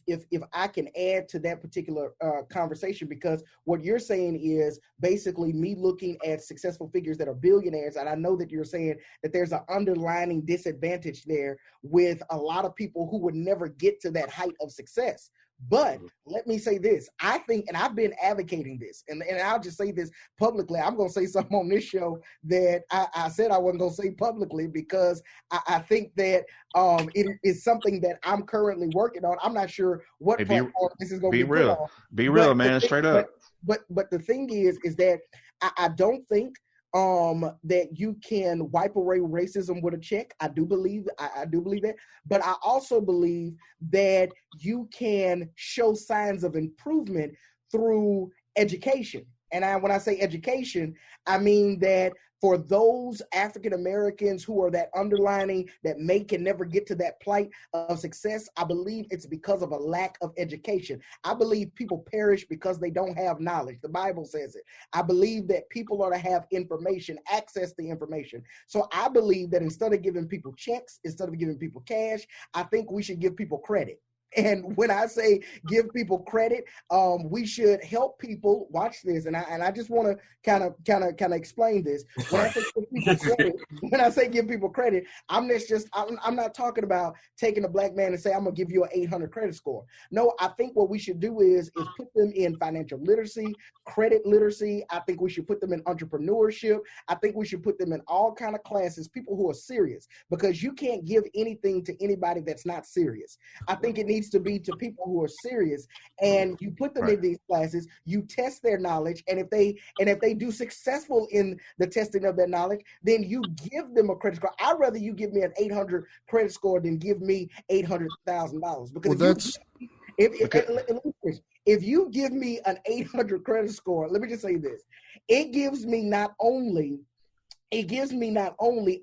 S6: I can add to that particular conversation, because what you're saying is basically me looking at successful figures that are billionaires, and I know that you're saying that there's an underlying disadvantage there with a lot of people who would never get to that height of success. But let me say this. I think, and I've been advocating this, and I'll just say this publicly. I'm going to say something on this show that I said I wasn't going to say publicly, because I think that it is something that I'm currently working on. I'm not sure what platform this is going to be
S1: real.
S6: On.
S1: Be real, man. Straight up.
S6: But the thing is that I don't think that you can wipe away racism with a check. I do believe that, but I also believe that you can show signs of improvement through education. And when I say education, I mean that for those African Americans who are that underlining that can never get to that plight of success, I believe it's because of a lack of education. I believe people perish because they don't have knowledge. The Bible says it. I believe that people are to have information, access to information. So I believe that instead of giving people checks, instead of giving people cash, I think we should give people credit. And when I say give people credit, we should help people. Watch this, and I just want to kind of explain this. When I say give people credit, I'm not talking about taking a black man and say I'm gonna give you an 800 credit score. No, I think what we should do is put them in financial literacy, credit literacy. I think we should put them in entrepreneurship. I think we should put them in all kind of classes. People who are serious, because you can't give anything to anybody that's not serious. I think it needs to be to people who are serious, and you put them in these classes, you test their knowledge, and if they do successful in the testing of their knowledge, then you give them a credit score. I'd rather you give me an 800 credit score than give me $800,000, because if you give me an 800 credit score, let me just say this, it gives me not only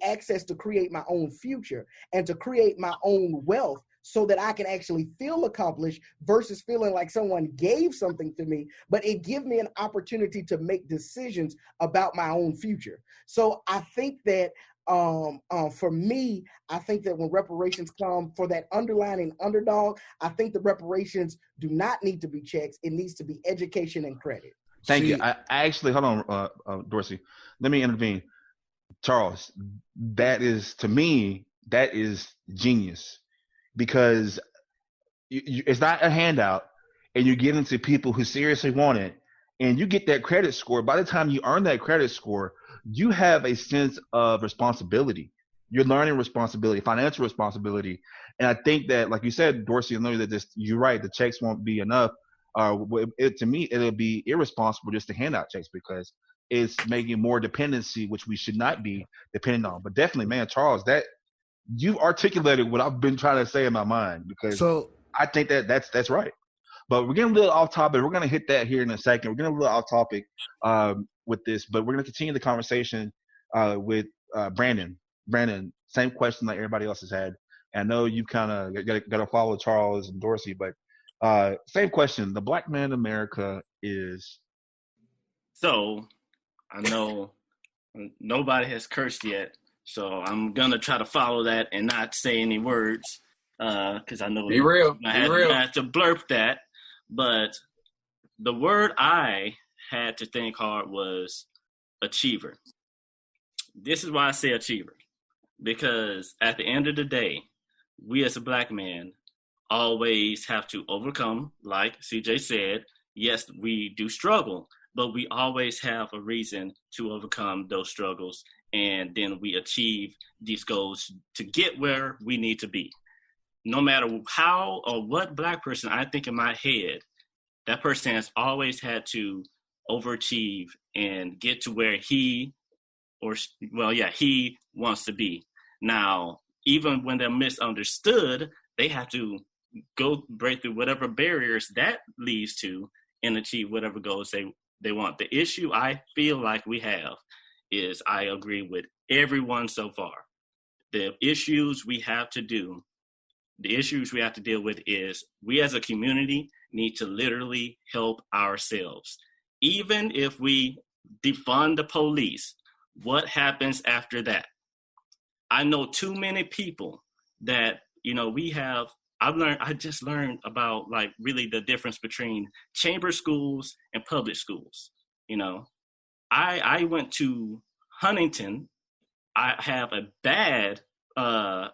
S6: access to create my own future and to create my own wealth, so that I can actually feel accomplished versus feeling like someone gave something to me, but it gives me an opportunity to make decisions about my own future. So I think that for me, I think that when reparations come for that underlying underdog, I think the reparations do not need to be checks. It needs to be education and credit.
S1: Thank you. I actually, hold on, Dorsey. Let me intervene. Charles, that is, to me, that is genius. Because it's not a handout, and you give it to people who seriously want it, and you get that credit score. By the time you earn that credit score, you have a sense of responsibility. You're learning responsibility, financial responsibility. And I think that, like you said, Dorsey, I know that you're right, the checks won't be enough. To me, it'll be irresponsible just to hand out checks, because it's making more dependency, which we should not be dependent on. But definitely, man, Charles, that you articulated what I've been trying to say in my mind, because I think that's right. But we're getting a little off topic. We're going to hit that here in a second. We're getting a little off topic with this, but we're going to continue the conversation with Brandon. Brandon, same question like everybody else has had. I know you kind of got to follow Charles and Dorsey, but same question. The black man in America is.
S2: So I know nobody has cursed yet, so I'm gonna try to follow that and not say any words, because I know
S5: Be real.
S2: I had to blurb that. But the word I had to think hard was achiever. This is why I say achiever, because at the end of the day, we as a black man always have to overcome, like CJ said. Yes, we do struggle, but we always have a reason to overcome those struggles, and then we achieve these goals to get where we need to be. No matter how or what black person I think in my head, that person has always had to overachieve and get to where he wants to be. Now, even when they're misunderstood, they have to break through whatever barriers that leads to and achieve whatever goals they want. The issue I feel like we have is, I agree with everyone so far. The issues we have to deal with is, we as a community need to literally help ourselves. Even if we defund the police, what happens after that? I know too many people that, I just learned about, like, really the difference between chamber schools and public schools. I went to Huntington. I have a bad, I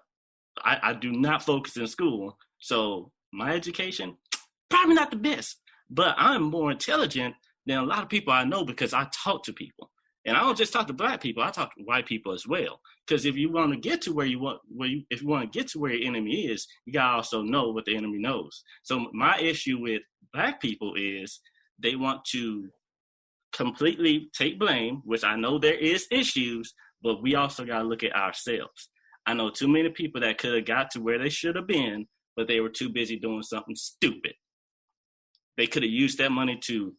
S2: do not focus in school. So my education, probably not the best, but I'm more intelligent than a lot of people I know, because I talk to people. And I don't just talk to black people, I talk to white people as well. Because if you want to get to if you want to get to where your enemy is, you gotta also know what the enemy knows. So my issue with black people is, they want to completely take blame, which I know there is issues, but we also gotta look at ourselves. I know too many people that could have got to where they should have been, but they were too busy doing something stupid. They could have used that money to,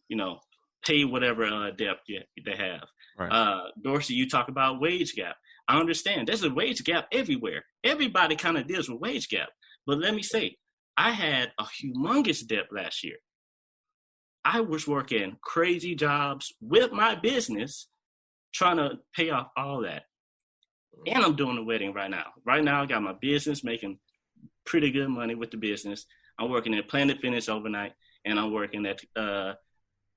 S2: pay whatever debt they have. Right. Dorsey, you talk about wage gap. I understand there's a wage gap everywhere. Everybody kind of deals with wage gap. But let me say, I had a humongous debt last year. I was working crazy jobs with my business, trying to pay off all that. And I'm doing a wedding right now. Right now, I got my business, making pretty good money with the business. I'm working at Planet Fitness overnight, and I'm working at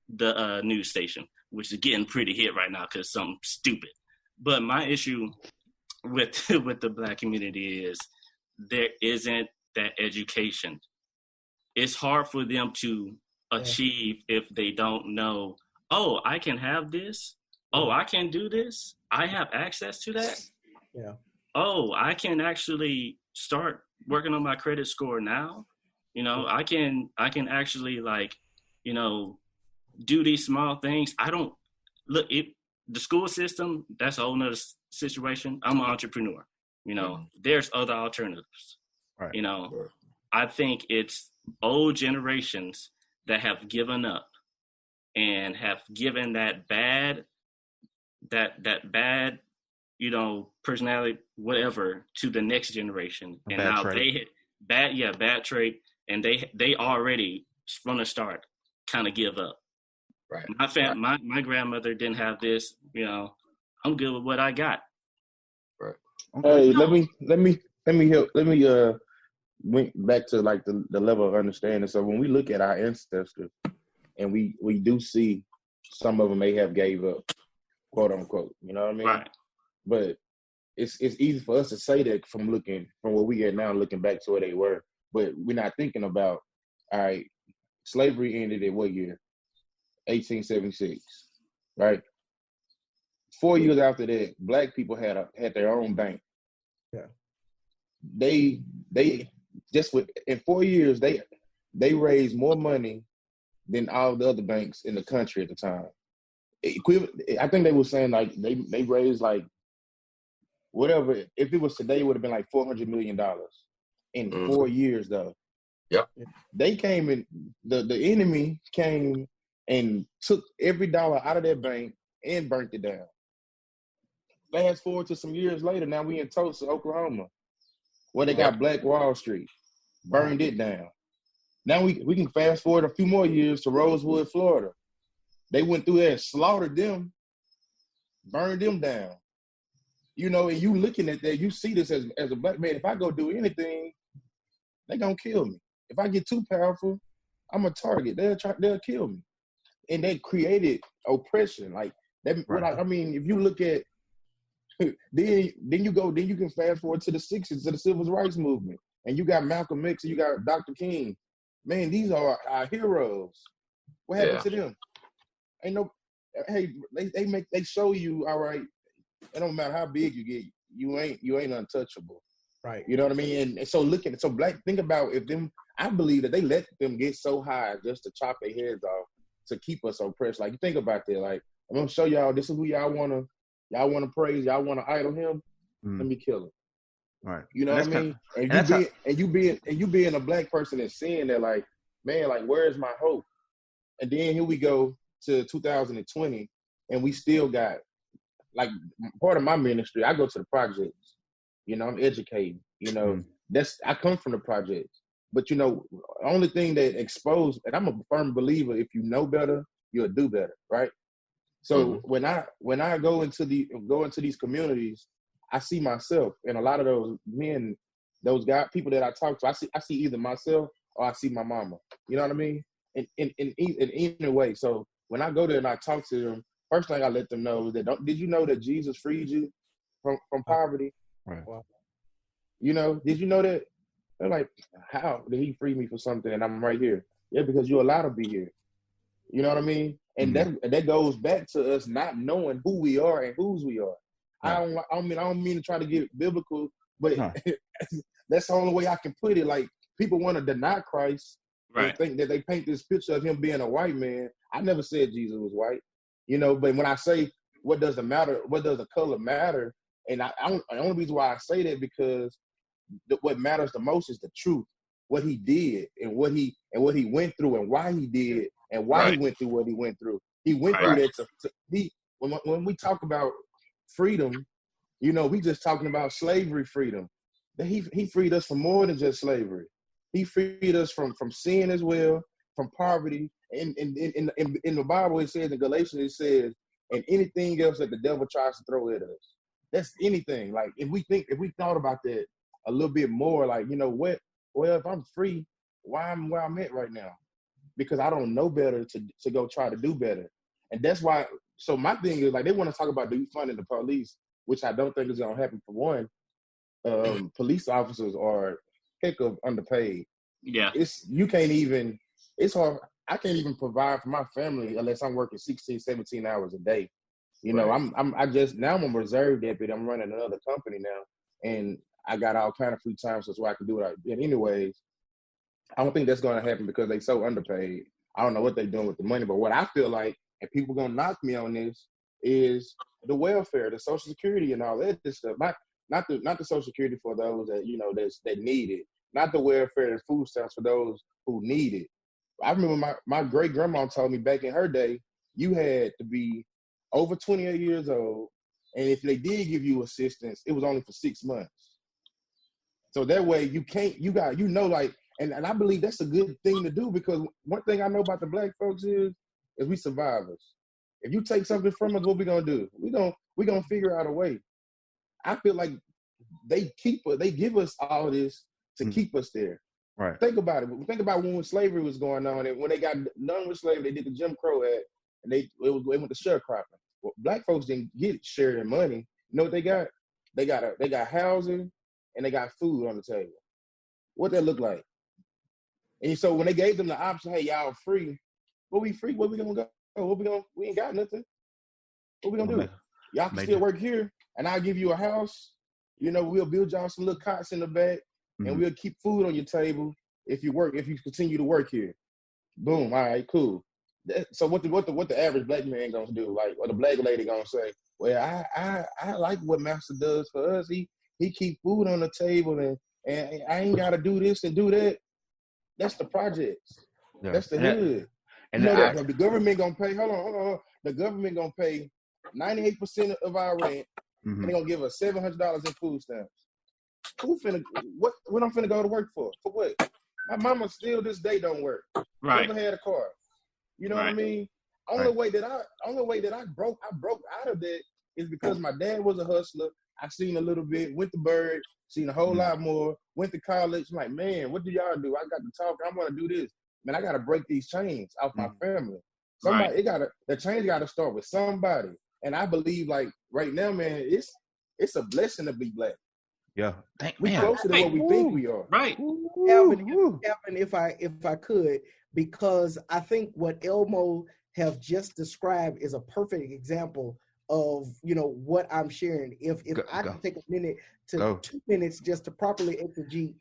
S2: the news station, which is getting pretty hit right now because something stupid. But my issue with the black community is, there isn't that education. It's hard for them to achieve if they don't know, oh, I can have this. Oh, I can do this. I have access to that.
S6: Yeah.
S2: Oh, I can actually start working on my credit score now. I can actually, like, do these small things. I don't look the school system, that's a whole nother situation. I'm an entrepreneur. There's other alternatives. Right. I think it's old generations that have given up and have given that bad, personality, whatever, to the next generation. And bad now trait. They hit bad trait. And they already from the start kind of give up. Right. My grandmother didn't have this. I'm good with what I got.
S4: Right. Hey, let me went back to, like, the level of understanding. So when we look at our ancestors, and we do see some of them may have gave up, quote unquote. You know what I mean? Right. But it's easy for us to say that from where we are now, looking back to where they were. But we're not thinking about, all right, slavery ended at what year? 1876, right? 4 years after that, black people had their own bank. Yeah. They just in 4 years they raised more money than all the other banks in the country at the time. I think they were saying, like, they raised, like, whatever. If it was today, it would have been like $400 million in 4 years, though. Yep. They came in. The enemy came and took every dollar out of their bank and burnt it down. Fast forward to some years later, now we in Tulsa, Oklahoma. where they got Black Wall Street, burned it down. Now we can fast forward a few more years to Rosewood, Florida. They went through there and slaughtered them, burned them down. You know, and you looking at that, you see this as a black man. If I go do anything, they gonna kill me. If I get too powerful, I'm a target. They'll kill me. And they created oppression. Like that. Right. I mean, if you look at then you can fast forward to the 60s, to the civil rights movement, and you got Malcolm X and you got Dr. King. Man, these are our heroes. What happened to them? Ain't no. Hey, they show you, all right. It don't matter how big you get, you ain't untouchable.
S6: Right.
S4: You know what I mean? And so black, think about if them. I believe that they let them get so high just to chop their heads off to keep us oppressed. Like, you think about that. Like, I'm gonna show y'all, this is who y'all wanna praise, y'all wanna idol him. Let me kill him. Right. You know what I mean? And you being a black person and seeing that, like, man, like, where's my hope? And then here we go to 2020, and we still got, like, part of my ministry, I go to the projects. You know, I'm educating. You know, I come from the projects. But, you know, the only thing that exposed, and I'm a firm believer, if you know better, you'll do better, right? So when I go into these communities, I see myself, and a lot of those men, those guys, people that I talk to, I see either myself or I see my mama. You know what I mean? In either way. So when I go there and I talk to them, first thing I let them know is that, did you know that Jesus freed you from poverty?
S1: Right.
S4: You know, did you know that? They're like, how did he free me from something and I'm right here? Yeah, because you're allowed to be here. You know what I mean? And that goes back to us not knowing who we are and whose we are. Right. I don't mean to try to get biblical, but that's the only way I can put it. Like, people want to deny Christ and think that they paint this picture of him being a white man. I never said Jesus was white, you know. But when I say what does it matter, what does the color matter, and the only reason why I say that because what matters the most is the truth, what he did and what he went through and why he did and why he went through what he went through. He went through that when we talk about freedom, you know, we just talking about slavery freedom. He freed us from more than just slavery. He freed us from sin as well, from poverty. In the Bible, it says in Galatians, it says, and anything else that the devil tries to throw at us. That's anything. Like, if we thought about that a little bit more, like, you know what? Well, if I'm free, why I'm where I'm at right now? Because I don't know better to go try to do better. And that's why, so my thing is, like, they want to talk about defunding the police, which I don't think is going to happen. For one, police officers are heck of underpaid.
S2: Yeah.
S4: It's hard. I can't even provide for my family unless I'm working 16, 17 hours a day. You know, I'm a reserve deputy. I'm running another company now, and I got all kind of free time, so that's why I can do it. And anyways, I don't think that's going to happen because they so underpaid. I don't know what they're doing with the money, but what I feel like, and people going to knock me on this, is the welfare, the Social Security and all that stuff. Not the Social Security for those that, you know, that need it. Not the welfare and food stamps for those who need it. I remember my great grandma told me back in her day, you had to be over 28 years old, and if they did give you assistance, it was only for 6 months. So that way and I believe that's a good thing to do, because one thing I know about the black folks is we survivors. If you take something from us, what we gonna do? We gonna figure out a way. I feel like they give us all this to keep us there.
S1: Right.
S4: Think about it. Think about when slavery was going on, and when they got done with slavery, they did the Jim Crow Act, and they went to sharecropping. Well, black folks didn't get sharing money. You know what they got? They got housing and they got food on the table. What that look like? And so when they gave them the option, hey, y'all free. What we free? Where we gonna go? We ain't got nothing. What we gonna do? Y'all can still work here, and I'll give you a house. You know, we'll build y'all some little cots in the back, and we'll keep food on your table if you continue to work here. Boom. All right, cool. So what the average black man gonna do? Like, or the black lady gonna say? Well, I like what Master does for us. He keep food on the table, and I ain't gotta do this and do that. That's the projects. Yeah. That's the hood. And you know that the government gonna pay. Hold on. The government gonna pay 98% of our rent, and they're gonna give us $700 in food stamps. what I'm finna go to work for? For what? My mama still this day don't work.
S2: Right.
S4: Never had a car. You know what I mean? Only way that I broke out of that is because my dad was a hustler. I seen a little bit, went to Bird, seen a whole lot more, went to college. I'm like, man, what do y'all do? I got to talk. I want to do this. Man, I got to break these chains off my family. Somebody, the chains got to start with somebody. And I believe, like right now, man, it's a blessing to be black.
S1: Yeah,
S4: we closer to what we think we are.
S2: Right.
S6: Calvin, if I could, because I think what Elmo have just described is a perfect example of what I'm sharing. If I can take a minute to 2 minutes just to properly exegete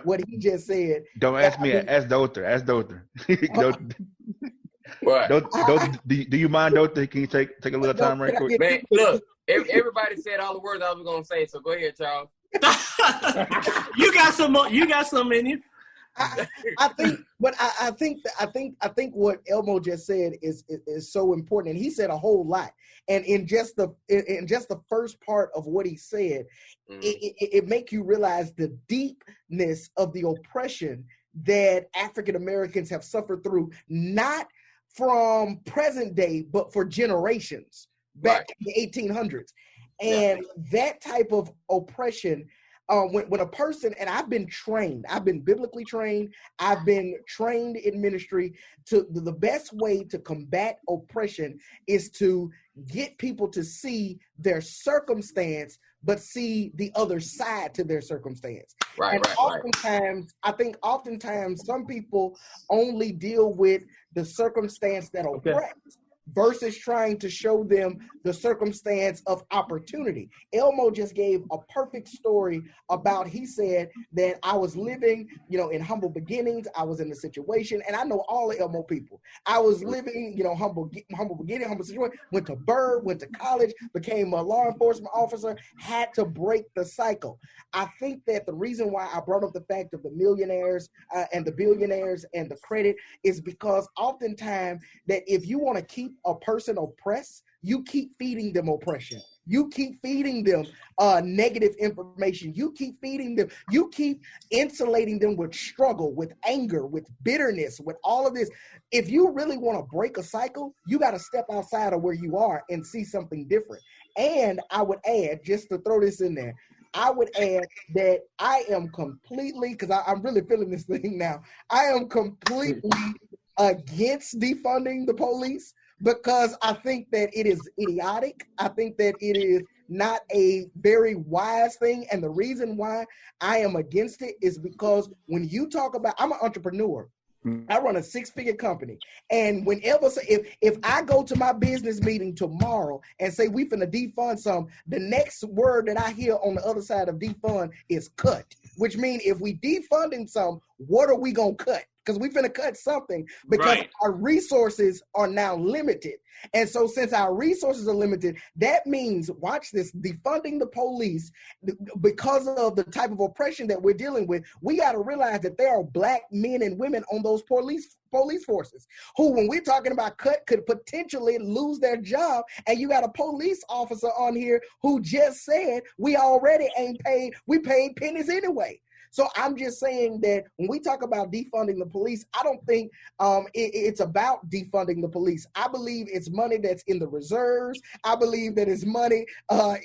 S6: what he just said.
S1: Don't ask me. Ask Doctor.
S5: What?
S1: Do you mind, Doctor? Can you take a little time right quick?
S5: Man, look, everybody said all the words I was gonna say, so go ahead, Charles.
S2: You got some more. You got some in you.
S6: I think what Elmo just said is so important, and he said a whole lot. And in just the first part of what he said, it make you realize the deepness of the oppression that African Americans have suffered through, not from present day, but for generations back in the 1800s. And that type of oppression, when a person, and I've been biblically trained, I've been trained in ministry, to the best way to combat oppression is to get people to see their circumstance, but see the other side to their circumstance. I think oftentimes some people only deal with the circumstance that oppress versus trying to show them the circumstance of opportunity. Elmo just gave a perfect story about, he said that I was living, in humble beginnings. I was in a situation, and I know all the Elmo people. I was living, humble beginning, humble situation, went to Bird, went to college, became a law enforcement officer, had to break the cycle. I think that the reason why I brought up the fact of the millionaires and the billionaires and the credit is because oftentimes that if you want to keep a person oppressed, you keep feeding them oppression. You keep feeding them negative information. You keep feeding them. You keep insulating them with struggle, with anger, with bitterness, with all of this. If you really want to break a cycle, you got to step outside of where you are and see something different. And I would add, just to throw this in there, I would add that I am completely, because I'm really feeling this thing now, I am completely against defunding the police, because I think that it is idiotic. I think that it is not a very wise thing. And the reason why I am against it is because when you talk about, I'm an entrepreneur. I run a 6-figure company. And whenever, if I go to my business meeting tomorrow and say we finna defund some, the next word that I hear on the other side of defund is cut, which means if we defunding some, what are we gonna cut? Because we finna cut something, because our resources are now limited. And so since our resources are limited, that means, watch this, defunding the police, because of the type of oppression that we're dealing with, we got to realize that there are Black men and women on those police forces who, when we're talking about cut, could potentially lose their job. And you got a police officer on here who just said, we already ain't paid, we paid pennies anyway. So I'm just saying that when we talk about defunding the police, I don't think it's about defunding the police. I believe it's money that's in the reserves. I believe that it's money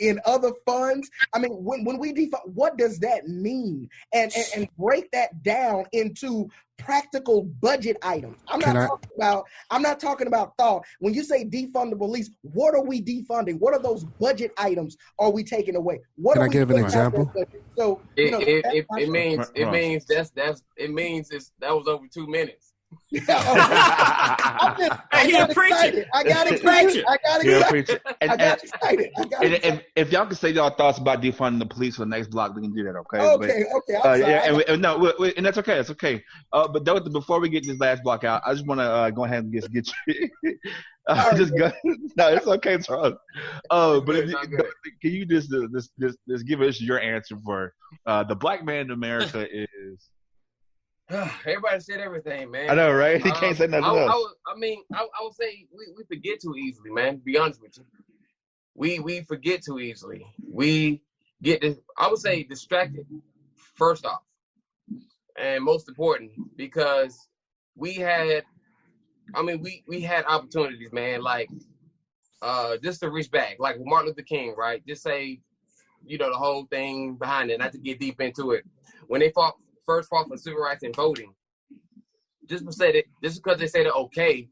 S6: in other funds. I mean, when we defund, what does that mean? And break that down into practical budget items. I'm not talking about thought. When you say defund the police, what are we defunding? What are those budget items are we taking away? What
S3: Can I give an example?
S6: So
S5: it means that was over 2 minutes.
S6: I got excited.
S1: And if y'all can say y'all thoughts about defunding the police for the next block, we can do that. Okay. And that's okay. It's okay. But before we get this last block out, I just want to go ahead and just get you. No, it's okay, Charles. But can you just give us your answer for the Black man in America is?
S5: Everybody said everything, man.
S1: I know, right? He can't say nothing else.
S5: I would say we forget too easily, man. To be honest with you, we forget too easily. We get this, I would say distracted first off, and most important, because we had opportunities, man, like just to reach back, like with Martin Luther King, right? Just say, the whole thing behind it, not to get deep into it. When they first fought for civil rights and voting, just because they said it, okay,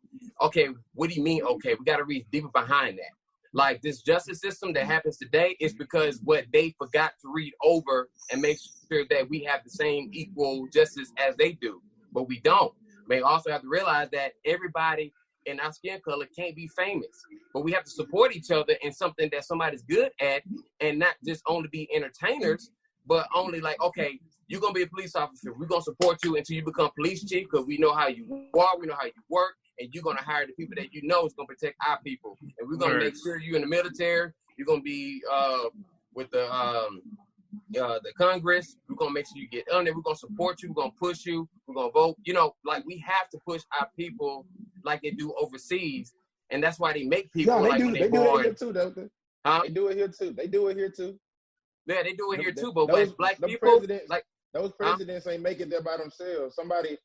S5: what do you mean, okay? We got to reach deeper behind that. Like this justice system that happens today is because what they forgot to read over and make sure that we have the same equal justice as they do, but we don't. We also have to realize that everybody in our skin color can't be famous, but we have to support each other in something that somebody's good at, and not just only be entertainers, but only like, okay, you're going to be a police officer. We're going to support you until you become police chief because we know how you are, we know how you work, and you're going to hire the people that you know is going to protect our people. And we're going to make sure you're in the military. You're going to be with the Congress. We're going to make sure you get on there. We're going to support you. We're going to push you. We're going to vote. Like we have to push our people like they do overseas. And that's why they make people
S4: they
S5: like
S4: do,
S5: when
S4: they
S5: they're
S4: do
S5: born.
S4: it here too, don't they?
S5: Huh?
S4: They do it here too. They do it here too.
S5: Yeah, they do it here too. But
S4: those,
S5: black people,
S4: those presidents ain't make it there by themselves. Somebody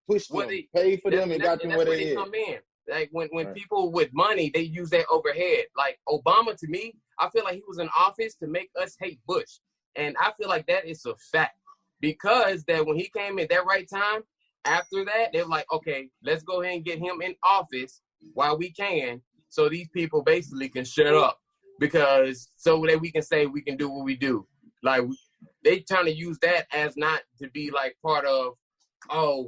S4: pushed them,
S5: they
S4: paid for them, and got them where they
S5: come in. Like when people with money, they use that overhead. Like Obama, to me, I feel like he was in office to make us hate Bush. And I feel like that is a fact. Because that when he came in that right time, after that, they're like, okay, let's go ahead and get him in office while we can, so these people basically can shut up. Because so that we can say we can do what we do. Like they trying to use that as not to be like part of,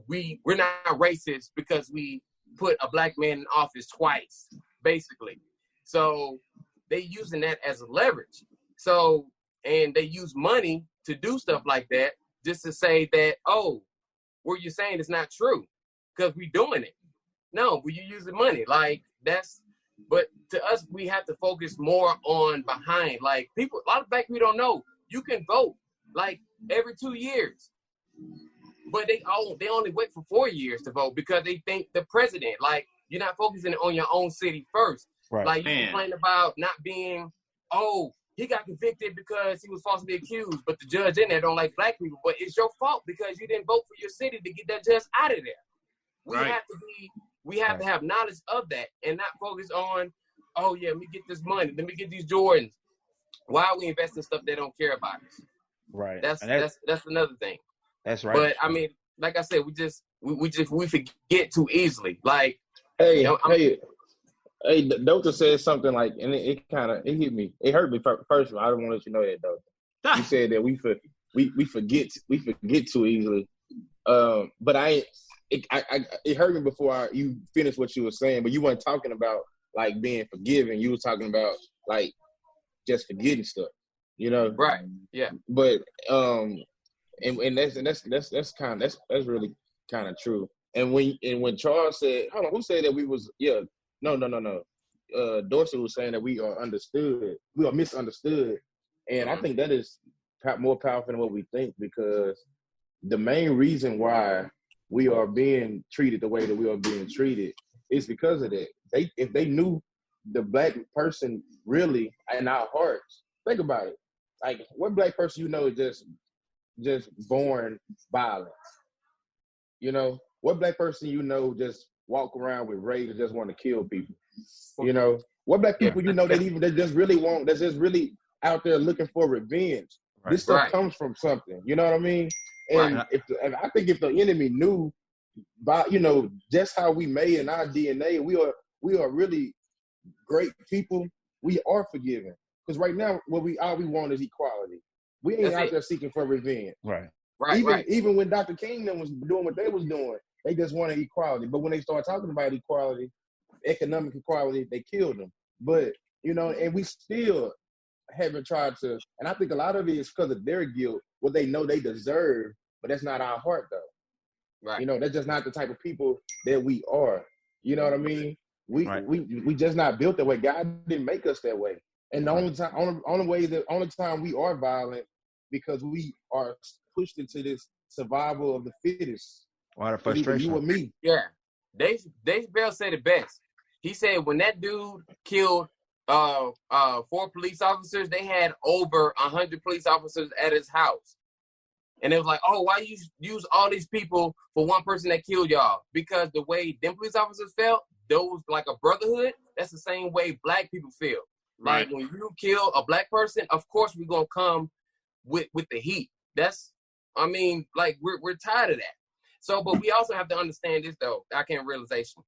S5: we're not racist because we put a black man in office twice, basically. So they using that as a leverage. So, and they use money to do stuff like that just to say that, what you're saying is not true because we doing it. No, but you using money. Like but to us, we have to focus more on behind. Like people, a lot of black people don't know you can vote like every 2 years. But they only wait for 4 years to vote because they think the president, like, you're not focusing on your own city first.
S1: Right.
S5: Like, you complain about not being, he got convicted because he was falsely accused, but the judge in there don't like black people. But it's your fault because you didn't vote for your city to get that judge out of there. We have to have knowledge of that and not focus on, let me get this money, let me get these Jordans. Why are we investing in stuff they don't care about us?
S1: Right.
S5: That's another thing.
S1: That's right.
S5: But I mean, like I said, we forget too easily. Like,
S4: hey, Doctor said something like, and it hit me. It hurt me first. I don't want to let you know that, though. You said that we forget too easily. But it hurt me before you finished what you were saying. But you weren't talking about like being forgiving. You were talking about like just forgetting stuff.
S5: Right? Yeah.
S4: But and that's really kind of true. And when Charles said, hold on, who said that we was no. Dorsey was saying that we are misunderstood, and I think that is more powerful than what we think, because the main reason why we are being treated the way that we are being treated is because of that. If they knew the black person really in our hearts, think about it. Like, what black person is just born violent? What black person just walk around with rage and just want to kill people? What black people that just really out there looking for revenge? Right. This stuff comes from something. You know what I mean? And and I think if the enemy knew just how we made in our DNA, we are really great people. We are forgiving, because right now all we want is equality. We ain't out there seeking for revenge.
S1: Right.
S4: Even when Dr. King was doing what they was doing, they just wanted equality. But when they start talking about equality, economic equality, they killed them. But and we still haven't tried to. And I think a lot of it is because of their guilt, what they know they deserve. But that's not our heart, though.
S5: Right.
S4: That's just not the type of people that we are. You know what I mean? We just not built that way. God didn't make us that way. And the only time we are violent, because we are pushed into this survival of the fittest.
S1: A lot of frustration.
S4: You or me.
S5: Yeah. Dave Chappelle said it best. He said when that dude killed 4 police officers. They had over 100 police officers at his house. And it was like, oh, why you use all these people for one person that killed y'all? Because the way them police officers felt, those like a brotherhood, that's the same way black people feel.
S2: Right.
S5: Like when you kill a black person, of course we're gonna come with the heat. That's, I mean, like we're tired of that. So, but we also have to understand this though. I can't realization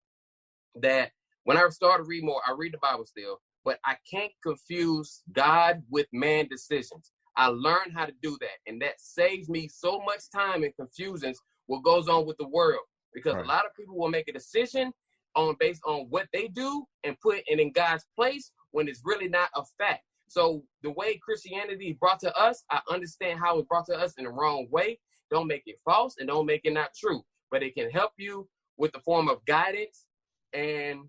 S5: that when I started to read more, I read the Bible still, but I can't confuse God with man decisions. I learned how to do that, and that saves me so much time and confusions what goes on with the world. Because a lot of people will make a decision based on what they do and put it in God's place when it's really not a fact. So the way Christianity is brought to us, I understand how it's brought to us in the wrong way. Don't make it false and don't make it not true. But it can help you with the form of guidance and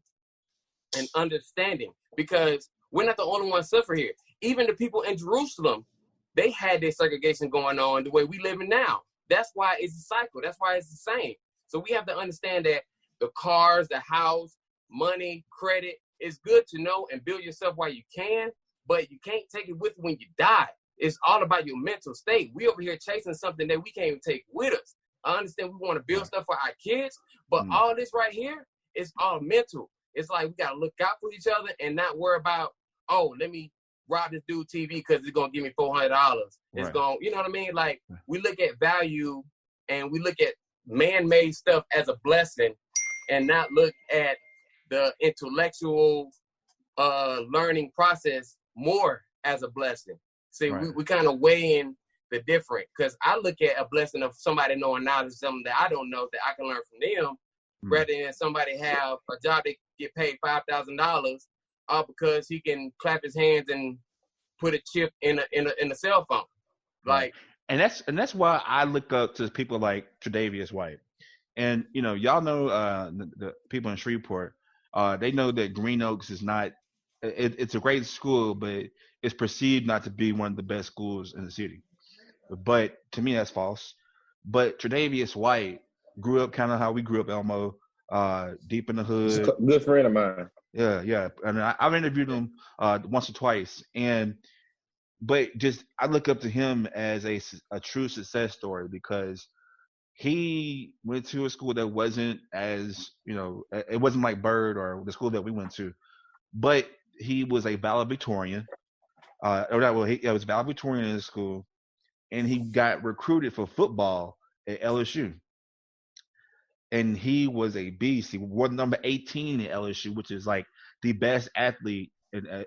S5: understanding. Because we're not the only ones suffer here. Even the people in Jerusalem, they had their segregation going on the way we live in now. That's why it's a cycle. That's why it's the same. So we have to understand that the cars, the house, money, credit, it's good to know and build yourself while you can, but you can't take it with you when you die. It's all about your mental state. We over here chasing something that we can't even take with us. I understand we want to build stuff for our kids, but all this right here is all mental. It's like we got to look out for each other and not worry about, oh, let me rob this dude TV because it's going to give me $400. It's going, you know what I mean? Like we look at value and we look at man-made stuff as a blessing and not look at the intellectual learning process more as a blessing. See, we kind of weigh in the different, because I look at a blessing of somebody knowing knowledge, something that I don't know that I can learn from them, rather than somebody have a job that get paid $5,000 because he can clap his hands and put a chip in a cell phone. Like,
S1: and that's why I look up to people like Tre'Davious White. And y'all know the people in Shreveport. They know that Green Oaks is not. It's a great school, but it's perceived not to be one of the best schools in the city. But to me, that's false. But Tre'Davious White grew up kind of how we grew up, Elmo, deep in the hood.
S4: He's a good friend of mine.
S1: Yeah. And I've interviewed him once or twice, but I look up to him as a true success story, because he went to a school that wasn't as, it wasn't like Bird or the school that we went to, but he was a valedictorian. He was valedictorian in his school, and he got recruited for football at LSU. And he was a beast. He wore number 18 at LSU, which is like the best athlete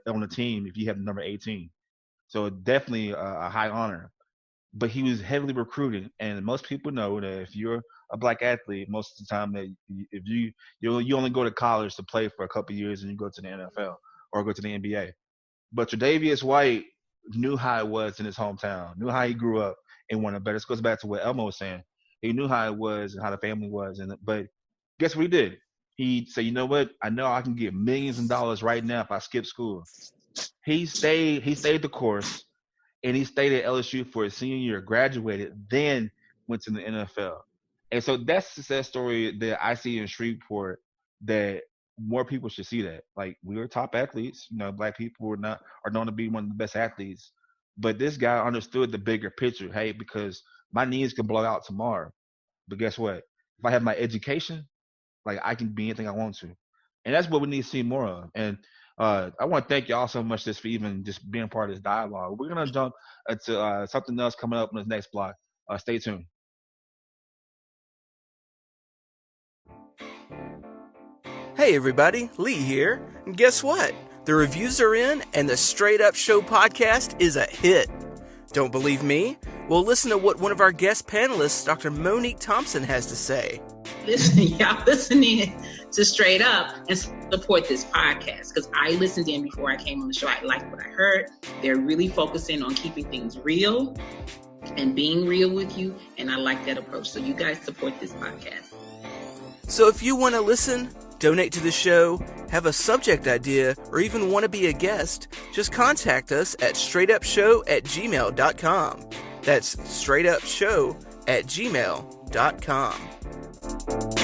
S1: on the team if you have number 18. So definitely a high honor. But he was heavily recruited, and most people know that if you're a black athlete, most of the time that if you only go to college to play for a couple of years and you go to the NFL or go to the NBA. But Tre'Davious White knew how it was in his hometown, knew how he grew up in one of the better. This goes back to what Elmo was saying. He knew how it was and how the family was, but guess what he did? He said, you know what? I know I can get millions of dollars right now if I skip school. He stayed the course. And he stayed at LSU for his senior year, graduated, then went to the NFL. And so that's a success story that I see in Shreveport, that more people should see that. Like, we were top athletes. Black people are known to be one of the best athletes. But this guy understood the bigger picture. Hey, because my knees can blow out tomorrow. But guess what? If I have my education, like, I can be anything I want to. And that's what we need to see more of. And I want to thank y'all so much for even just being part of this dialogue. We're going to jump to something else coming up in this next block. Stay tuned.
S7: Hey everybody, Lee here. And guess what? The reviews are in and the Straight Up Show podcast is a hit. Don't believe me? Well, listen to what one of our guest panelists, Dr. Monique Thompson, has to say.
S8: Listen, y'all listening to Straight Up and support this podcast, because I listened in before I came on the show. I liked what I heard. They're really focusing on keeping things real and being real with you, and I like that approach. So you guys support this podcast.
S7: So if you want to listen, donate to the show, have a subject idea, or even want to be a guest, just contact us at straightupshow@gmail.com. That's straightupshow@gmail.com.